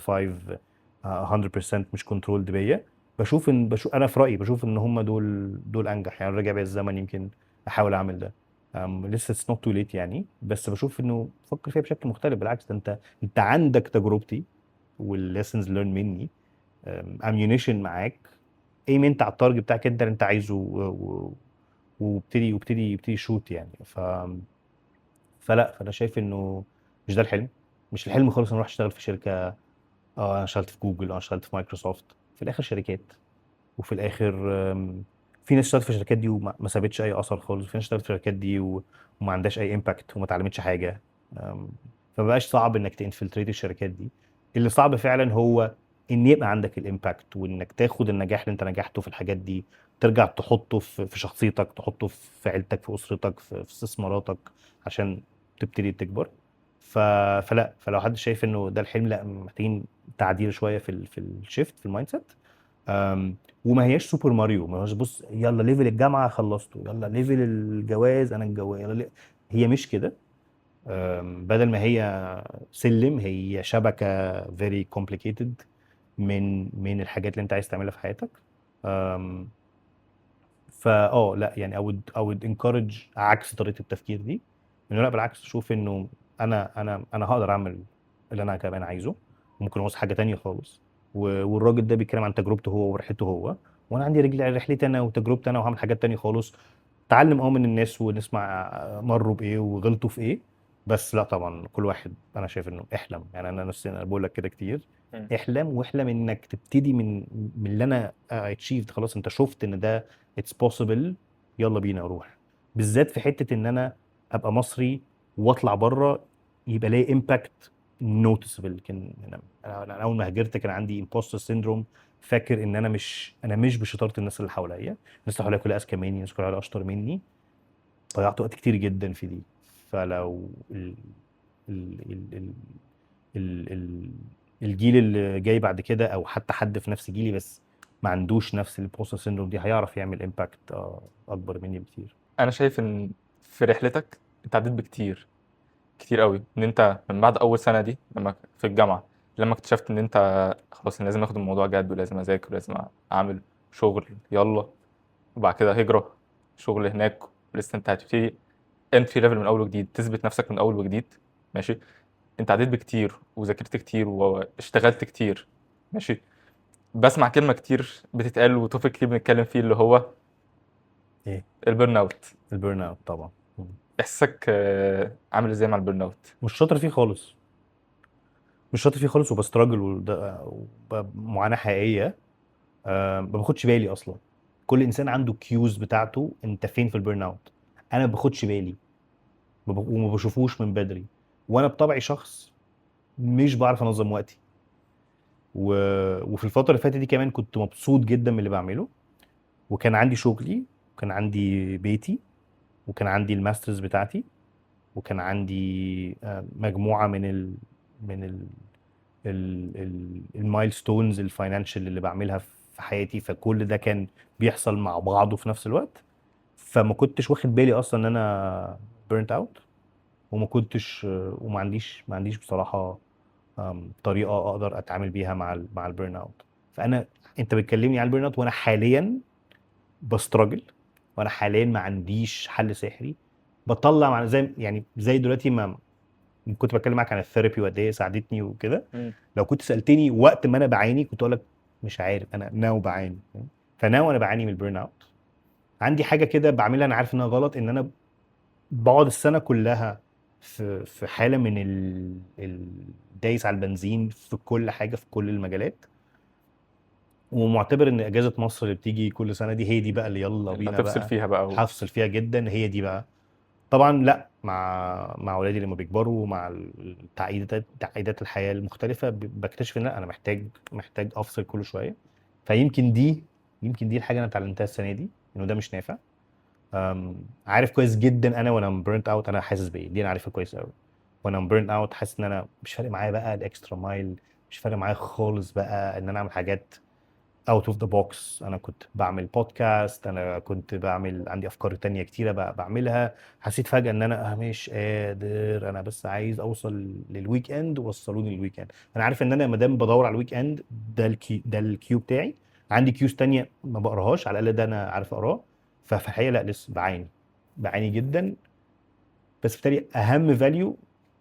5 100% مش كنترولد بيا. بشوف انا في رايي بشوف ان هم دول انجح. يعني راجع بيا الزمن يمكن احاول اعمل ده. لسه اتس نوت تو ليت يعني، بس بشوف انه فكر فيها بشكل مختلف. بالعكس ده انت عندك تجربتي والليسنز ليرن مني، اميونيشن معاك، ايم انت على التارجت بتاعك انت اللي انت عايزه وابتدي شوت يعني. فانا شايف انه مش ده الحلم. مش الحلم خالص ان اروح اشتغل في شركه. انا اشتغلت في جوجل، انا اشتغلت في مايكروسوفت، في الاخر شركات. وفي الاخر في ناس اشتغلت في الشركات دي وما سابتش اي اثر خالص، في ناس اشتغلت في الشركات دي وما عندهاش اي امباكت وما اتعلمتش حاجه. أم، فمبقاش صعب انك تنفلتريت الشركات دي. اللي صعب فعلا هو ان يبقى عندك الامباكت، وانك تاخد النجاح اللي انت نجحته في الحاجات دي ترجع تحطه في شخصيتك، تحطه في عيلتك، في اسرتك، في استثماراتك، عشان تبتدي تكبر. فلو حد شايف انه ده الحلم، لا، محتاجين تعديل شويه في الشيفت في المايند سيت. وما هياش سوبر ماريو، ما هوش بص يلا ليفل الجامعه خلصته، يلا ليفل الجواز انا اتجوز، هي مش كده. بدل ما هي سلم، هي شبكه very complicated من الحاجات اللي انت عايز تعملها في حياتك. أم، لا يعني I would encourage عكس طريقه التفكير دي. انه لا بالعكس، شوف انه انا هقدر اعمل اللي انا كمان عايزه. ممكن اوصل حاجه تانية خالص. والراجل ده بيتكلم عن تجربته هو ورحلته هو، وانا عندي رحلتي انا وتجربتي انا، وهعمل حاجات تانية خالص. تعلم من الناس ونسمع مروا بايه وغلطوا في ايه. بس لا طبعا كل واحد انا شايف انه احلم. يعني انا نفسي انا بقول لك كده كتير، مم. احلم واحلم انك تبتدي من اللي انا اتشيفد خلاص. انت شفت ان ده اتس بوسيبل، يلا بينا اروح. بالذات في حته ان انا ابقى مصري واطلع بره يبقى ليه امباكت نوتسبل. كان أنا اول ما هاجرت كان عندي امبوستر سيندروم، فاكر ان انا مش بشطاره الناس اللي حواليا. الناس اللي حواليا كلها اذكى مني، الناس اللي حواليا اشطر مني. ضيعت وقت كتير جدا في دي. فلو ال ال ال ال ال الجيل اللي جاي بعد كده، او حتى حد في نفس جيلي بس ما عندوش نفس الامبوستر سيندروم دي، هيعرف يعمل امباكت اكبر مني بكتير. انا شايف ان في رحلتك انت عديت بكتير كتير قوي، ان انت من بعد اول سنه دي لما في الجامعه، لما اكتشفت ان انت خلاص إن لازم اخد الموضوع جد ولازم اذاكر ولازم اعمل شغل يلا، وبعد كده هجره، شغل هناك، لسه انت هتبتدي انتري ليفل من اول وجديد، تثبت نفسك من اول وجديد. ماشي. انت عديت بكتير وذاكرت كتير واشتغلت كتير. ماشي. بسمع كلمه كتير بتتقال وتوفيق كتير بنتكلم فيه اللي هو ايه؟ البيرن اوت. البيرن اوت طبعا. احساسك عامل ازاي مع البيرن اوت؟ مش شاطر فيه خالص. مش شاطر فيه خالص وبستراجل معاناه حقيقيه. ما باخدش بالي اصلا. كل انسان عنده كيوز بتاعته انت فين في البيرن اوت. انا ما باخدش بالي، وما بشوفوش من بدري. وانا بطبعي شخص مش بعرف انظم وقتي. و... وفي الفتره اللي فاتت دي كمان كنت مبسوط جدا من اللي بعمله. وكان عندي شغلي، وكان عندي بيتي، وكان عندي الماسترز بتاعتي، وكان عندي مجموعه من المايلستونز الفاينانشال اللي بعملها في حياتي. فكل ده كان بيحصل مع بعضه في نفس الوقت. فما كنتش واخد بالي اصلا ان انا بيرنت اوت. وما كنتش ما عنديش بصراحه طريقه اقدر اتعامل بيها مع البيرن اوت. انت بتكلمني عن البيرن اوت وانا حاليا بستراجل. وانا حاليا ما عنديش حل سحري. بطلع مع زي دلوقتي ما كنت بتكلم معاك عن الثيرابي وقد ايه ساعدتني وكده. مم. لو كنت سالتني وقت ما انا بعاني كنت اقول لك مش عارف، انا ناو بعاني. فناو انا بعاني من البيرن اوت. عندي حاجه كده بعملها انا عارف انها غلط، ان انا بقعد السنه كلها في حاله من دايس على البنزين في كل حاجه في كل المجالات. ومعتبر ان اجازه مصر اللي بتيجي كل سنه دي هي دي بقى اللي يلا اللي بينا هتفصل بقى. فيها بقى هفصل فيها جدا، هي دي بقى. طبعا لا، مع اولادي لما بيكبروا ومع تعقيدات الحياه المختلفه بكتشف ان لا، انا محتاج افصل كل شويه. فيمكن دي الحاجه انا اتعلمتها السنه دي، انه ده مش نافع. عارف كويس جدا انا وانا بيرنت اوت انا حاسس بايه، دي انا عارفها كويس قوي. وانا بيرنت اوت حاسس ان انا مش فارق معايا بقى الاكسترا مايل، مش فارق معايا خالص بقى ان انا اعمل حاجات اوت اوف ذا بوكس. انا كنت بعمل بودكاست، انا كنت بعمل عندي افكار تانية كتيره بعملها. حسيت فجاه ان انا مش قادر، انا بس عايز اوصل للويك اند ووصلوني للويك اند. انا عارف ان انا ما دام بدور على الويك اند ده الكيو بتاعي. عندي كيوز تانية ما بقراهاش، على الاقل ده انا عارف اقراه. ففي الحقيقه لا، لسه بعاني جدا. بس بالتالي اهم فاليو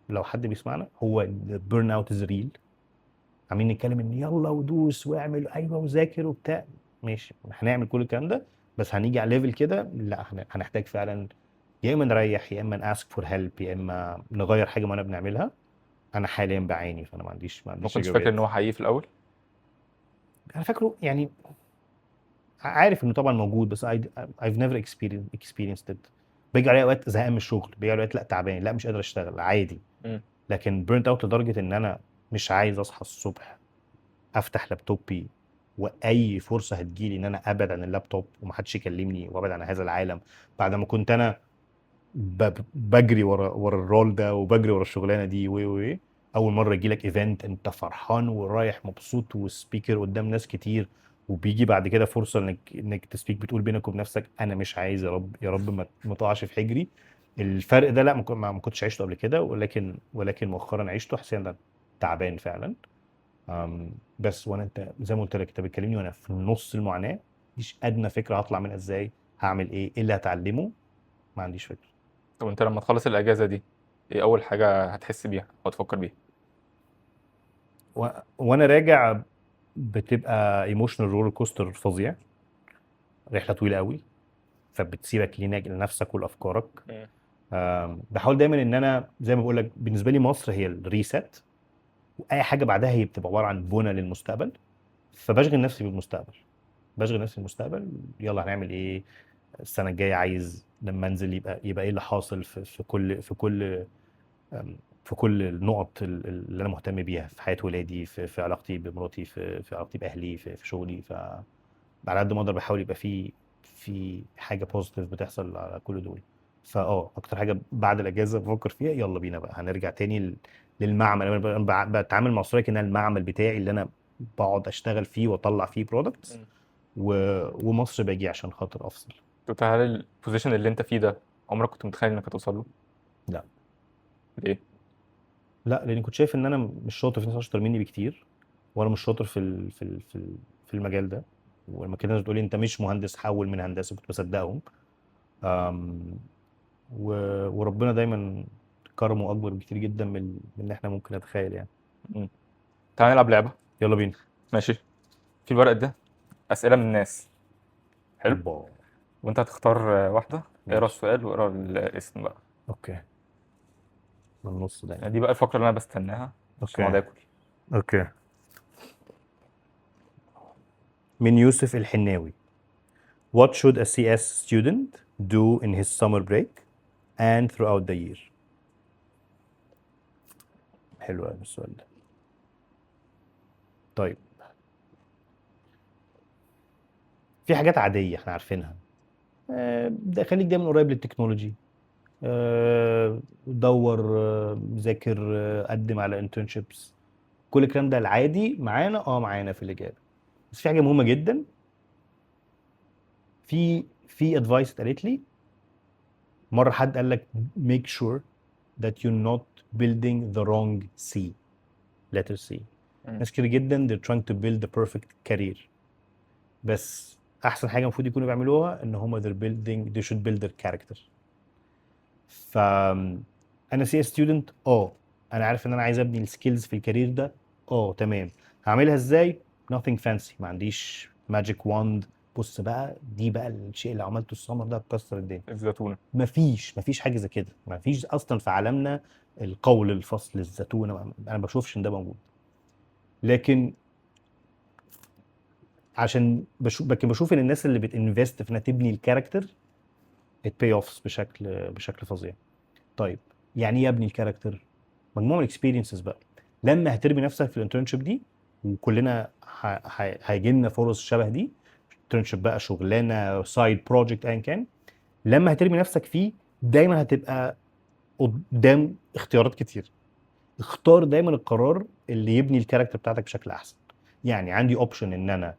لو حد بيسمعنا هو البيرن اوت از ريل. عاملين نتكلم ان يلا ودوس واعمل ايوه وذاكر وبتاع، ماشي هنعمل كل الكلام ده. بس هنيجي على ليفل كده لا، هنحتاج فعلا يا اما نريح، يا اما ناسك فور هيلب، يا اما نغير حاجه ما انا بنعملها. انا حاليا بعاني، فانا ما ما عنديش كنتش فاكر ان اجابات. هو حقيقي في الاول. انا فاكره يعني، عارف انه طبعا موجود، بس I've never experienced it. بيجي عليا اوقات زهقان من الشغل، بيجي عليا اوقات لا تعبان، لا مش قادر اشتغل عادي. مم. لكن burnt out لدرجه ان انا مش عايز اصحى الصبح افتح لابتوبي، واي فرصه هتجيلي ان انا ابعد عن اللابتوب ومحدش يكلمني وابعد عن هذا العالم. بعد ما كنت انا بجري ورا الرول ده، وبجري ورا الشغلانه دي و اول مره يجي لك ايفنت انت فرحان ورايح مبسوط وسبيكر قدام ناس كتير، وبيجي بعد كده فرصه انك تسبيك، بتقول بينك وبين نفسك انا مش عايز، يا رب يا رب ما تقعش في حجري. الفرق ده لا، ما كنتش عشته قبل كده، ولكن مؤخرا عشته. حسيت ان أنا تعبان فعلا. بس وانا انت زي ما قلت لك، انت بتكلمني وانا في نص المعاناه، مفيش ادنى فكره هطلع منها ازاي، هعمل ايه اللي هتعلمه. ما عنديش فكره. طب انت لما تخلص الاجازه دي، ايه اول حاجه هتحس بيها او تفكر بيها؟ وانا راجع بتبقى ايموشنال رولر كوستر فظيع. رحله طويله قوي، فبتسيبك لنفسك ولافكارك. مم. بحاول دايما ان انا زي ما بقول لك، بالنسبه لي مصر هي الريسات، واي حاجه بعدها هي بتبقى عباره عن بنى للمستقبل. فبشغل نفسي بالمستقبل، يلا هنعمل ايه السنه الجايه، عايز لما انزل يبقى ايه اللي حاصل في كل النقط اللي انا مهتم بيها في حياه ولادي، في علاقتي بمراتي، في علاقتي باهلي، في شغلي. على قد ما اقدر بحاول يبقى في حاجه بوزيتيف بتحصل على كل دول. اكتر حاجه بعد الاجازه بفكر فيها يلا بينا بقى هنرجع تاني للمعمل. انا بتعامل مع اسرائيل كانها المعمل بتاعي اللي انا بقعد اشتغل فيه واطلع فيه برودكتس، مم. ومصر باجي عشان خاطر افصل. طب هل البوزيشن اللي انت فيه ده عمرك كنت متخيل انك هتوصل له؟ لا ليه؟ لا، لاني كنت شايف ان انا مش شاطر، في ناس اشطر مني بكتير، وانا مش شاطر في المجال ده. ولما كده الناس بتقول لي انت مش مهندس، حول من هندسه، كنت بصدقهم. أم، وربنا دايما كرمه اكبر بكتير جدا من اللي احنا ممكن نتخيل يعني. مم. تعال نلعب لعبه. يلا بينا. ماشي. في الورق ده اسئله من الناس. حلو. اوبا. وانت هتختار واحده. اقرا ماشي. السؤال واقرا الاسم بقى. اوكي. من النص ده يعني دي بقى الفقره اللي انا بستناها عشان اقعد اوكي. اكل. اوكي. من يوسف الحناوي: What should a CS student do in his summer break and throughout the year؟ حلو قوي السؤال ده. طيب، في حاجات عادية احنا عارفينها. ده خليك دايما قريب للتكنولوجي. دور، ذاكر، قدم على انترنشيبس. كل الكلام ده العادي معانا، معانا في الإجابة. بس في حاجة مهمة جدا. في ادفايس اتقالت لي مرة، حد قال لك make sure that you're not building the wrong C letter C. مم. ناس كتير جدا they're trying to build the perfect career، بس احسن حاجه المفروض يكونوا بيعملوها ان هم they should build their character. ف انا سي ستودنت، انا عارف ان انا عايز ابني السكيلز في الكارير ده. تمام. هعملها ازاي؟ nothing fancy، ما عنديش ماجيك واند. بص بقى، دي بقى الشيء اللي عملته السمر ده بكسر الدنيا. الزيتونه. مفيش حاجه زي كده، مفيش اصلا في عالمنا القول الفصل الزتونه، انا ما بشوفش ان ده موجود. لكن عشان بشوف ان الناس اللي بتنفست في انها تبني الكاركتر it pay offs بشكل فظيع. طيب، يعني ايه ابني الكاركتر؟ مجموعه من الاكسبيرينسز بقى. لما هترمي نفسك في الانترنشيب دي، وكلنا هيجي لنا فرص شبه دي، انترنشيب بقى، شغلانه، سايد بروجكت، ايا كان. لما هترمي نفسك فيه، دايما هتبقى قدام اختيارات كتير. اختار دايما القرار اللي يبني الكاركتر بتاعتك بشكل احسن. يعني عندي اوبشن ان انا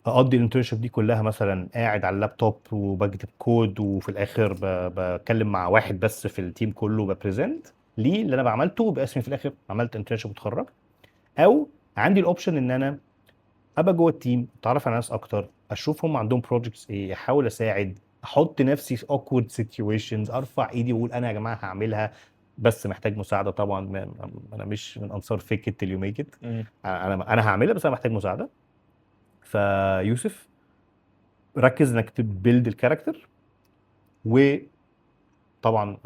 اقضي الانترنشيب دي كلها مثلا قاعد على اللابتوب وبكتب كود، وفي الاخر بتكلم مع واحد بس في التيم كله ببريزنت ليه اللي انا بعملته، ويبقى اسمي في الاخر عملت انترنشيب واتخرجت. او عندي الاوبشن ان انا ابقى جوه التيم، اتعرف على ناس اكتر، اشوفهم عندهم بروجكتس ايه، احاول اساعد، احط نفسي في awkward situations، ارفع ايدي واقول انا يا جماعه هعملها بس محتاج مساعده. طبعا انا مش من انصار فيك ات يو ميك ات، مم. انا هعملها بس انا محتاج مساعده. فيوسف ركز انك تبيلد الكاركتر، وطبعا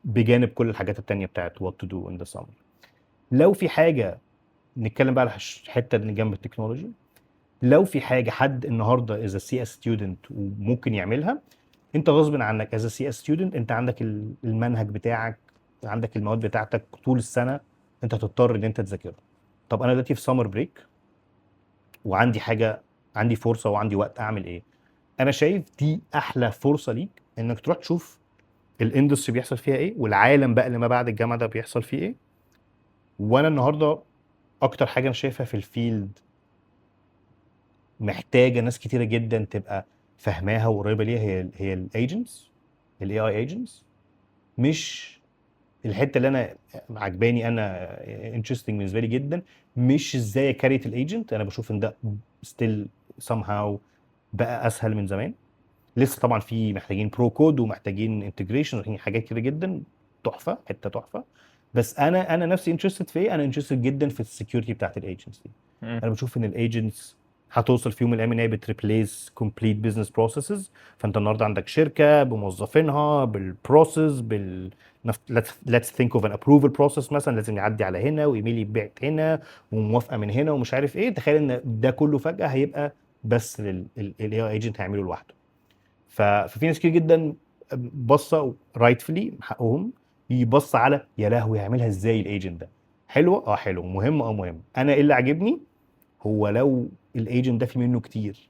بجانب كل الحاجات التانية بتاعت what to do in the summer. لو في حاجه نتكلم بقى على الحته اللي جنب التكنولوجي، لو في حاجه حد النهارده از سي اس ستودنت وممكن يعملها، انت غصب عنك از سي اس ستودنت انت عندك المنهج بتاعك، عندك المواد بتاعتك طول السنه انت هتضطر ان انت تذاكرها. طب انا دلوقتي في سمر بريك وعندي حاجه، عندي فرصه وعندي وقت، اعمل ايه؟ انا شايف دي احلى فرصه ليك انك تروح تشوف الاندستري بيحصل فيها ايه، والعالم بقى اللي ما بعد الجامعه ده بيحصل فيه ايه. وانا النهارده اكتر حاجه انا شايفها في الفيلد محتاجه ناس كتيره جدا تبقى فاهماها وقريبه ليها، هي الايجنتس، الاي اي ايجنتس. مش الحته اللي انا عجباني انا انترستنج بالنسبه لي جدا، مش ازاي اكريت الايجنت. انا بشوف ان ده ستيل somehow بقى اسهل من زمان. لسه طبعا في محتاجين برو كود ومحتاجين انتجريشن ومحتاجين حاجات كتير جدا، تحفه، حته تحفه. بس انا نفسي انترستد في ايه؟ انا انترستد جدا في السكيورتي بتاعت الايجنتس دي. مم. انا بشوف ان الايجنتس هتوصل في يوم من الايام ان هي بتريبليس كومبليت بزنس بروسيسز. فانت النهارده عندك شركه بموظفينها بالبروسيس let's think of an approval process مثلا، لازم يعدي على هنا وايميل يتبعت هنا وموافقه من هنا ومش عارف ايه. تخيل ان ده كله فجاه هيبقى بس الاي اي ايجنت هيعمله لوحده. ففي ناس كتير جدا باصه رايتفلي حقهم يبص على يا لهوي هيعملها ازاي الايجنت ده. حلوه، حلو، مهم، مهم. انا ايه اللي عاجبني هو لو الايجنت ده في منه كتير،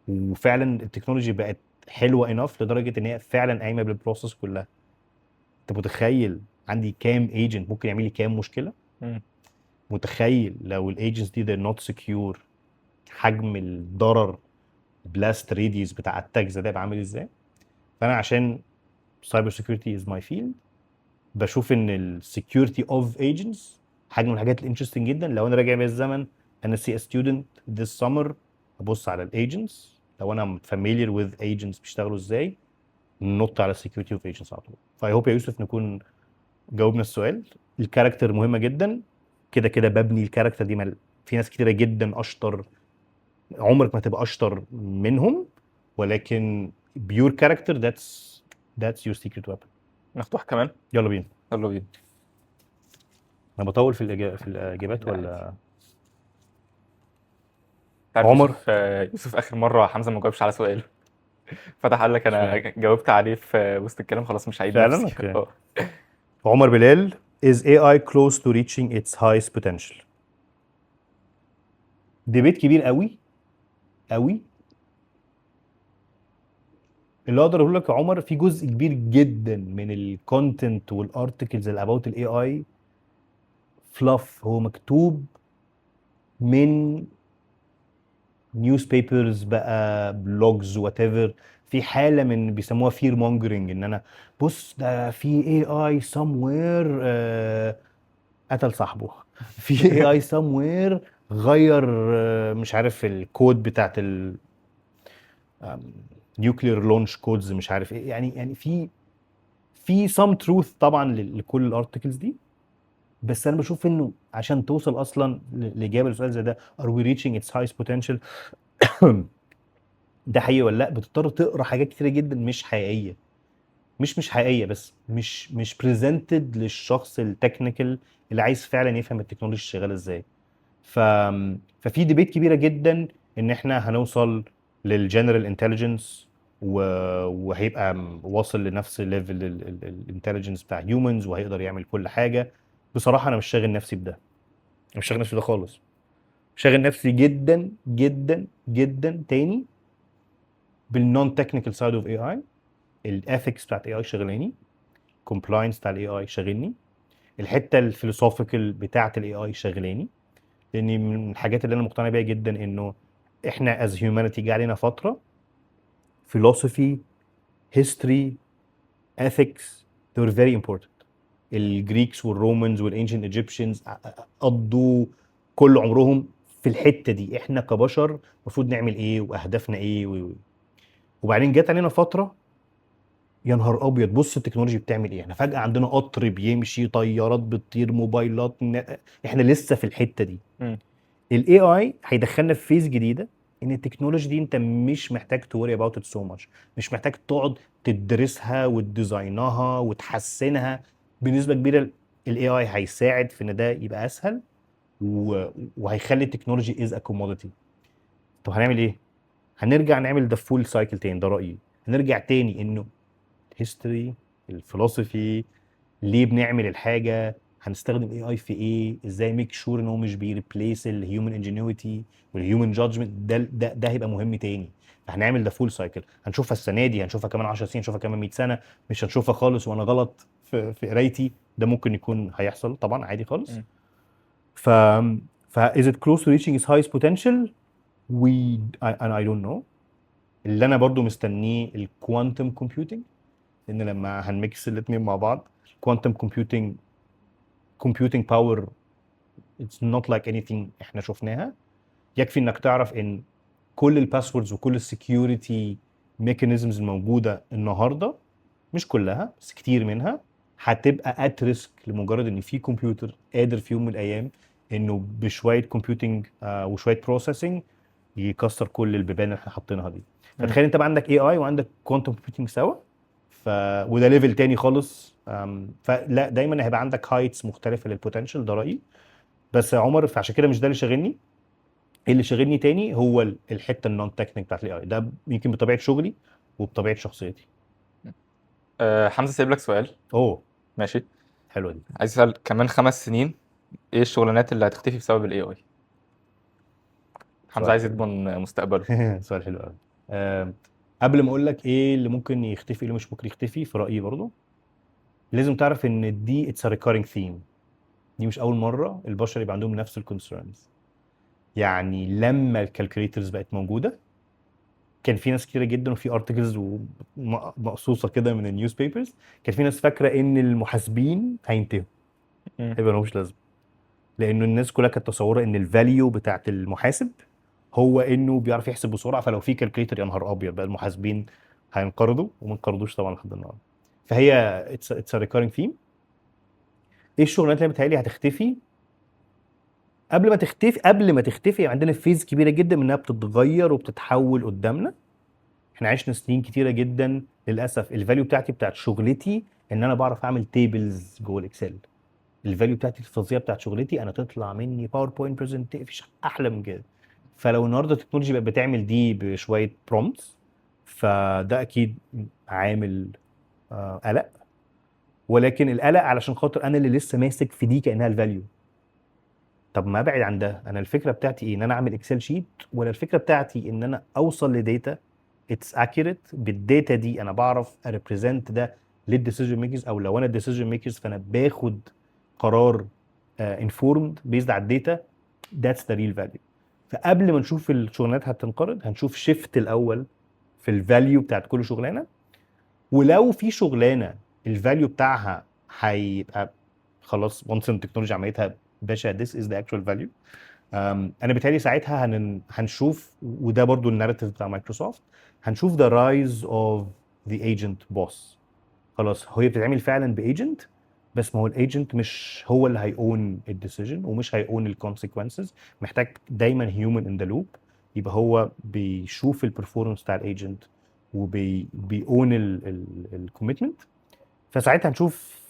وفعلا التكنولوجي بقت حلوه انف لدرجه ان هي فعلا قايمه بالبروسيس كلها. انت متخيل عندي كام ايجنت ممكن يعمل لي كام مشكله؟ مم. متخيل لو الايجنتس دي they're not secure حجم الضرر بلاست ريديوس بتاع التاجز ده يبقى عامل ازاي؟ فانا عشان سايبر سيكيورتي از ماي فيلد، بشوف ان السكيورتي اوف ايجنتس حاجه من الحاجات الانترستنج جدا. لو انا راجع بيا الزمن انا سي اس ستودنت ذس سمر، ابص على الايجنتس، لو انا فاميليار وذ ايجنتس بيشتغلوا ازاي، ننط على السكيورتي اوف ايجنتس على طول. فاي هوب يا يوسف نكون جاوبنا السؤال. الكاركتر مهمه جدا، كده كده ببني الكاركتر دي في ناس كتيره جدا اشطر، عمرك ما تبقى اشطر منهم، ولكن بيور كاركتر that's your secret weapon. مفتوح كمان. يلا بينا. يلا بينا. انا بطول في الاجابات لا عادي. ولا؟ تعرف عمر. يوسف، يوسف اخر مره حمزه ما جاوبش على سؤال، فتح قال لك انا اشمعنى؟ جاوبت عليه في وسط الكلام، خلاص مش هعيد فعلا، نفسي. اوكي. عمر بلال: is AI close to reaching its highest potential؟ ديبيت كبير قوي قوي. اللي اقدر اقول لك يا عمر، في جزء كبير جدا من الكونتنت والارتكلز اللي اباوت الاي اي فلاف، هو مكتوب من نيوز بيبرز بقى، بلوجز، وات ايفر. في حاله من بيسموها فير مونجرنج، ان انا بص ده في اي اي سم وير قتل صاحبه، في اي اي سم وير غير مش عارف الكود بتاعت نيوكلير لونش كودز مش عارف ايه. يعني في سم تروث طبعا لكل الارتكلز دي. بس انا بشوف انه عشان توصل اصلا لاجابه لسؤال زي ده are we reaching its highest potential ده حقيقي ولا لا، بتضطر تقرا حاجات كتيره جدا مش حقيقيه. مش حقيقيه، بس مش بريزنتد للشخص التكنيكال اللي عايز فعلا يفهم التكنولوجيا شغاله ازاي. ف ففي ديبيت كبيره جدا ان احنا هنوصل للجنرال انتليجنس وهيبقى واصل لنفس ليفل الانتليجنس بتاع هيومنز وهيقدر يعمل كل حاجه. بصراحه انا مش شاغل نفسي بده، مش شاغل نفسي ده خالص. شاغل نفسي جدا جدا جدا تاني بالنون تكنيكال سايد اوف اي اي. الاثكس بتاعت اي اي شغلاني، كومبلاينس بتاع الاي اي شاغلني، الحته الفيلوسوفيكال بتاعه الاي اي شغلاني، لان من الحاجات اللي انا مقتنع بيها جدا انه احنا از هيومانيتي جه علينا فتره philosophy history ethics they were very important. الجريكس والرومانز والانشنت ايجيبشنز قضوا كل عمرهم في الحته دي، احنا كبشر المفروض نعمل ايه واهدافنا ايه وبعدين جت علينا فتره يا نهار ابيض بص التكنولوجي بتعمل ايه، احنا فجاه عندنا قطر بيمشي، طيارات بتطير، موبايلات احنا لسه في الحته دي. مم. الاي اي هيدخلنا في فيز جديده، ان التكنولوجي دي انت مش محتاج توري اباوت ات سو ماتش، مش محتاج تقعد تدرسها وتديزاينها وتحسنها. بنسبه كبيره الاي اي هيساعد في ان ده يبقى اسهل وهيخلي التكنولوجي از ا كوموديتي. طب هنعمل ايه؟ هنرجع نعمل ده فول سايكل تاني، ده رايي. هنرجع تاني انه الهيستوري، الفلسفي، ليه بنعمل الحاجه، هنستخدم اي اي في ايه، ازاي ميك شور ان هو مش بيريبليس الهيومن انجينيوتي والهيومن جادجمنت، ده هيبقى مهم تاني. فهنعمل ده فول سايكل، هنشوفها السنه دي، هنشوفها كمان 10 سنين، هنشوفها كمان 100 سنه، مش هنشوفها خالص وانا غلط في قرايتي. ده ممكن يكون هيحصل طبعا عادي خالص. مم. ف is it close to reaching its highest potential؟ I don't know. اللي انا برضو مستنيه الكوانتم كومبيوتنج، لان لما هنميكس الاثنين مع بعض كوانتم كومبيوتنج باور اتس نوت لايك اني ثينج احنا شفناها. يكفي انك تعرف ان كل الباسوردز وكل السكيورتي ميكانيزمز الموجوده النهارده، مش كلها بس كتير منها، هتبقى ات ريسك لمجرد ان في كمبيوتر قادر في يوم من الايام انه بشويه كومبيوتنج وشويه بروسيسنج يكسر كل البيبان اللي احنا حاطينها دي. مم. فتخيل انت بقى عندك اي اي وعندك كوانتم كومبيوتنج سوا، ف وده ليفل تاني خالص. فلا دايما هيبقى عندك هايتس مختلفه للبوتنشال، ده رايي. بس يا عمر فعشان كده مش ده اللي شاغلني. اللي شاغلني تاني هو الحته النون تكنيك بتاعت الاي اي ده، يمكن بطبيعه شغلي وبطبيعه شخصيتي. حمزه سايب لك سؤال. اوه ماشي. حلوه دي. عايز اسال كمان 5 سنين ايه الشغلانات اللي هتختفي بسبب الاي اي؟ حمزه سؤال عايز حلو. يضمن مستقبله. سؤال حلو قوي. قبل ما اقول لك ايه اللي ممكن يختفي ايه اللي مش ممكن يختفي، في رايي برضو لازم تعرف ان دي اتس ا ريكارينج ثيم. دي مش اول مره البشر يبقى عندهم نفس الكونسيرنز. يعني لما الكالكوليترز بقت موجوده كان في ناس كتيره جدا، وفي ارتكلز مقصوصه كده من النيوز بيبرز، كان في ناس فاكره ان المحاسبين هينتهوا، مم. هيبقى لهمش لازمه. لانه الناس كلها كانت تصوره ان الفاليو بتاعت المحاسب هو انه بيعرف يحسب بسرعه، فلو في كالكوليتر يا نهار ابيض بقى المحاسبين هينقرضوا، وما انقرضوش طبعا لحد النهارده. فهي اتس ا ريكارينج ثيم. ايه الشغلانات اللي بتهيألي هتختفي؟ قبل ما تختفي عندنا فيز كبيره جدا منها بتتغير وبتتحول قدامنا. احنا عشنا سنين كتيره جدا للاسف الفاليو بتاعتي بتاعت شغلتي ان انا بعرف اعمل تيبلز جوه الاكسل. الفاليو بتاعتي الفظيعه بتاعت شغلتي انا تطلع مني باوربوينت برزنتيشن مفيش احلى من كده. فلو النهارده التكنولوجي بقت بتعمل دي بشويه برومتس، فده اكيد عامل قلق. ولكن القلق علشان خاطر انا اللي لسه ماسك في دي كانها الفاليو. طب ما ابعد عن ده، انا الفكره بتاعتي ايه، ان انا اعمل اكسل شيت، ولا الفكره بتاعتي ان انا اوصل لداتا اتس اكيوريت، بالداتا دي انا بعرف اريبريزنت ده للديسيجن ميكرز، او لو انا الديسيجن ميكرز فانا باخد قرار انفورمد بيزد على الداتا. ذاتس ذا ريل فاليو. فقبل ما نشوف الشغلانات هتنقرض هنشوف شيفت الاول في الفاليو بتاعت كل شغلانه. ولو في شغلانه الفاليو بتاعها هيبقى خلاص وانس التكنولوجيا عملتها باشا this is the actual value. انا بيتهيألي ساعتها هنشوف، وده برضو الناريتيف بتاع مايكروسوفت، هنشوف the rise of the agent boss. خلاص هي بتتعمل فعلا بايجنت، بس ما هو الايجنت مش هو اللي هيقون الديسيجن ومش هيقون الكونسيكونسز. محتاج دايما هيومن ان ذا لوب، يبقى هو بيشوف البرفورمانس بتاع الايجنت وبيقون الكوميتمنت. فساعتها هنشوف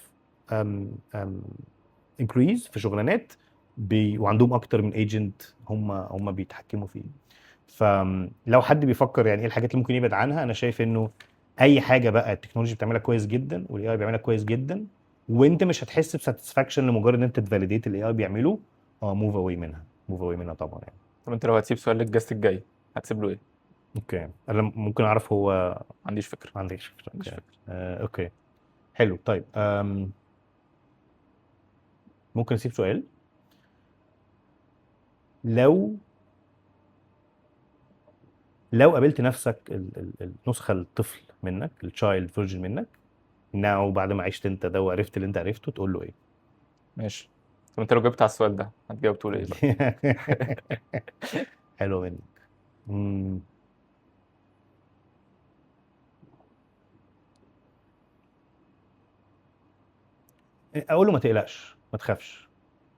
امبلويز في شغلانات وعندهم اكتر من ايجنت هم بيتحكموا فيه. فلو حد بيفكر يعني ايه الحاجات اللي ممكن يبعد عنها، انا شايف انه اي حاجه بقى التكنولوجيا بتعملها كويس جدا والاي اي بيعملها كويس جدا، وانت مش هتحس بساتسفاكشن لمجرد ان انت تفاليديت الاي اي بيعمله، موف اواي منها، موف اواي منها طبعا يعني. طب انت لو هتسيب سؤال للجست الجاي هتسيب له ايه؟ اوكي انا ممكن اعرف هو. ما عنديش فكره. ما عنديش فكره. ما عنديش اوكي فكره. اوكي حلو طيب. ممكن اسيب سؤال. لو قابلت نفسك النسخه الطفل منك، التشايلد فيرجن منك ناو، بعد ما عشت انت ده وعرفت اللي انت عرفته، تقول له ايه؟ ماشي. طب انت لو جبت على السؤال ده هتجاوب تقول ايه بقى؟ حلو منك. مم. اقول له ما تقلقش، ما تخافش.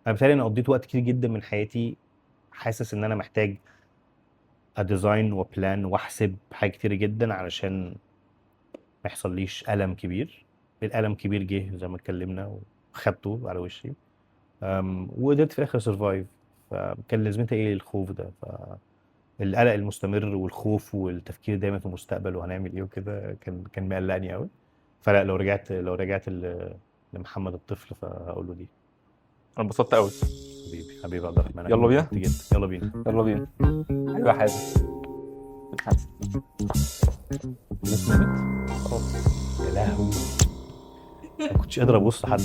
انا بتهيألي انا قضيت وقت كتير جدا من حياتي حاسس ان انا محتاج اديزاين وبلان واحسب حاجات كتير جدا علشان ما يحصليش الم كبير. الالم كبير جه زي ما اتكلمنا وخدته على وشي. وقدرت في الاخر سرفايف. فكان لازمتها ايه الخوف ده؟ فالقلق المستمر والخوف والتفكير دايما في المستقبل وهنعمل ايه وكده كان مقلقني قوي. فلا، لو رجعت لمحمد الطفل فهقول له دي. انا انبسطت قوي. حبيبي عبد الرحمن، أنا يلا بينا. انبسطت جدا. يلا بينا. يلا بينا. ايوه يا حازم. الناس نامت خلاص. يا لهوي، ما كنتش قادر ابص حد.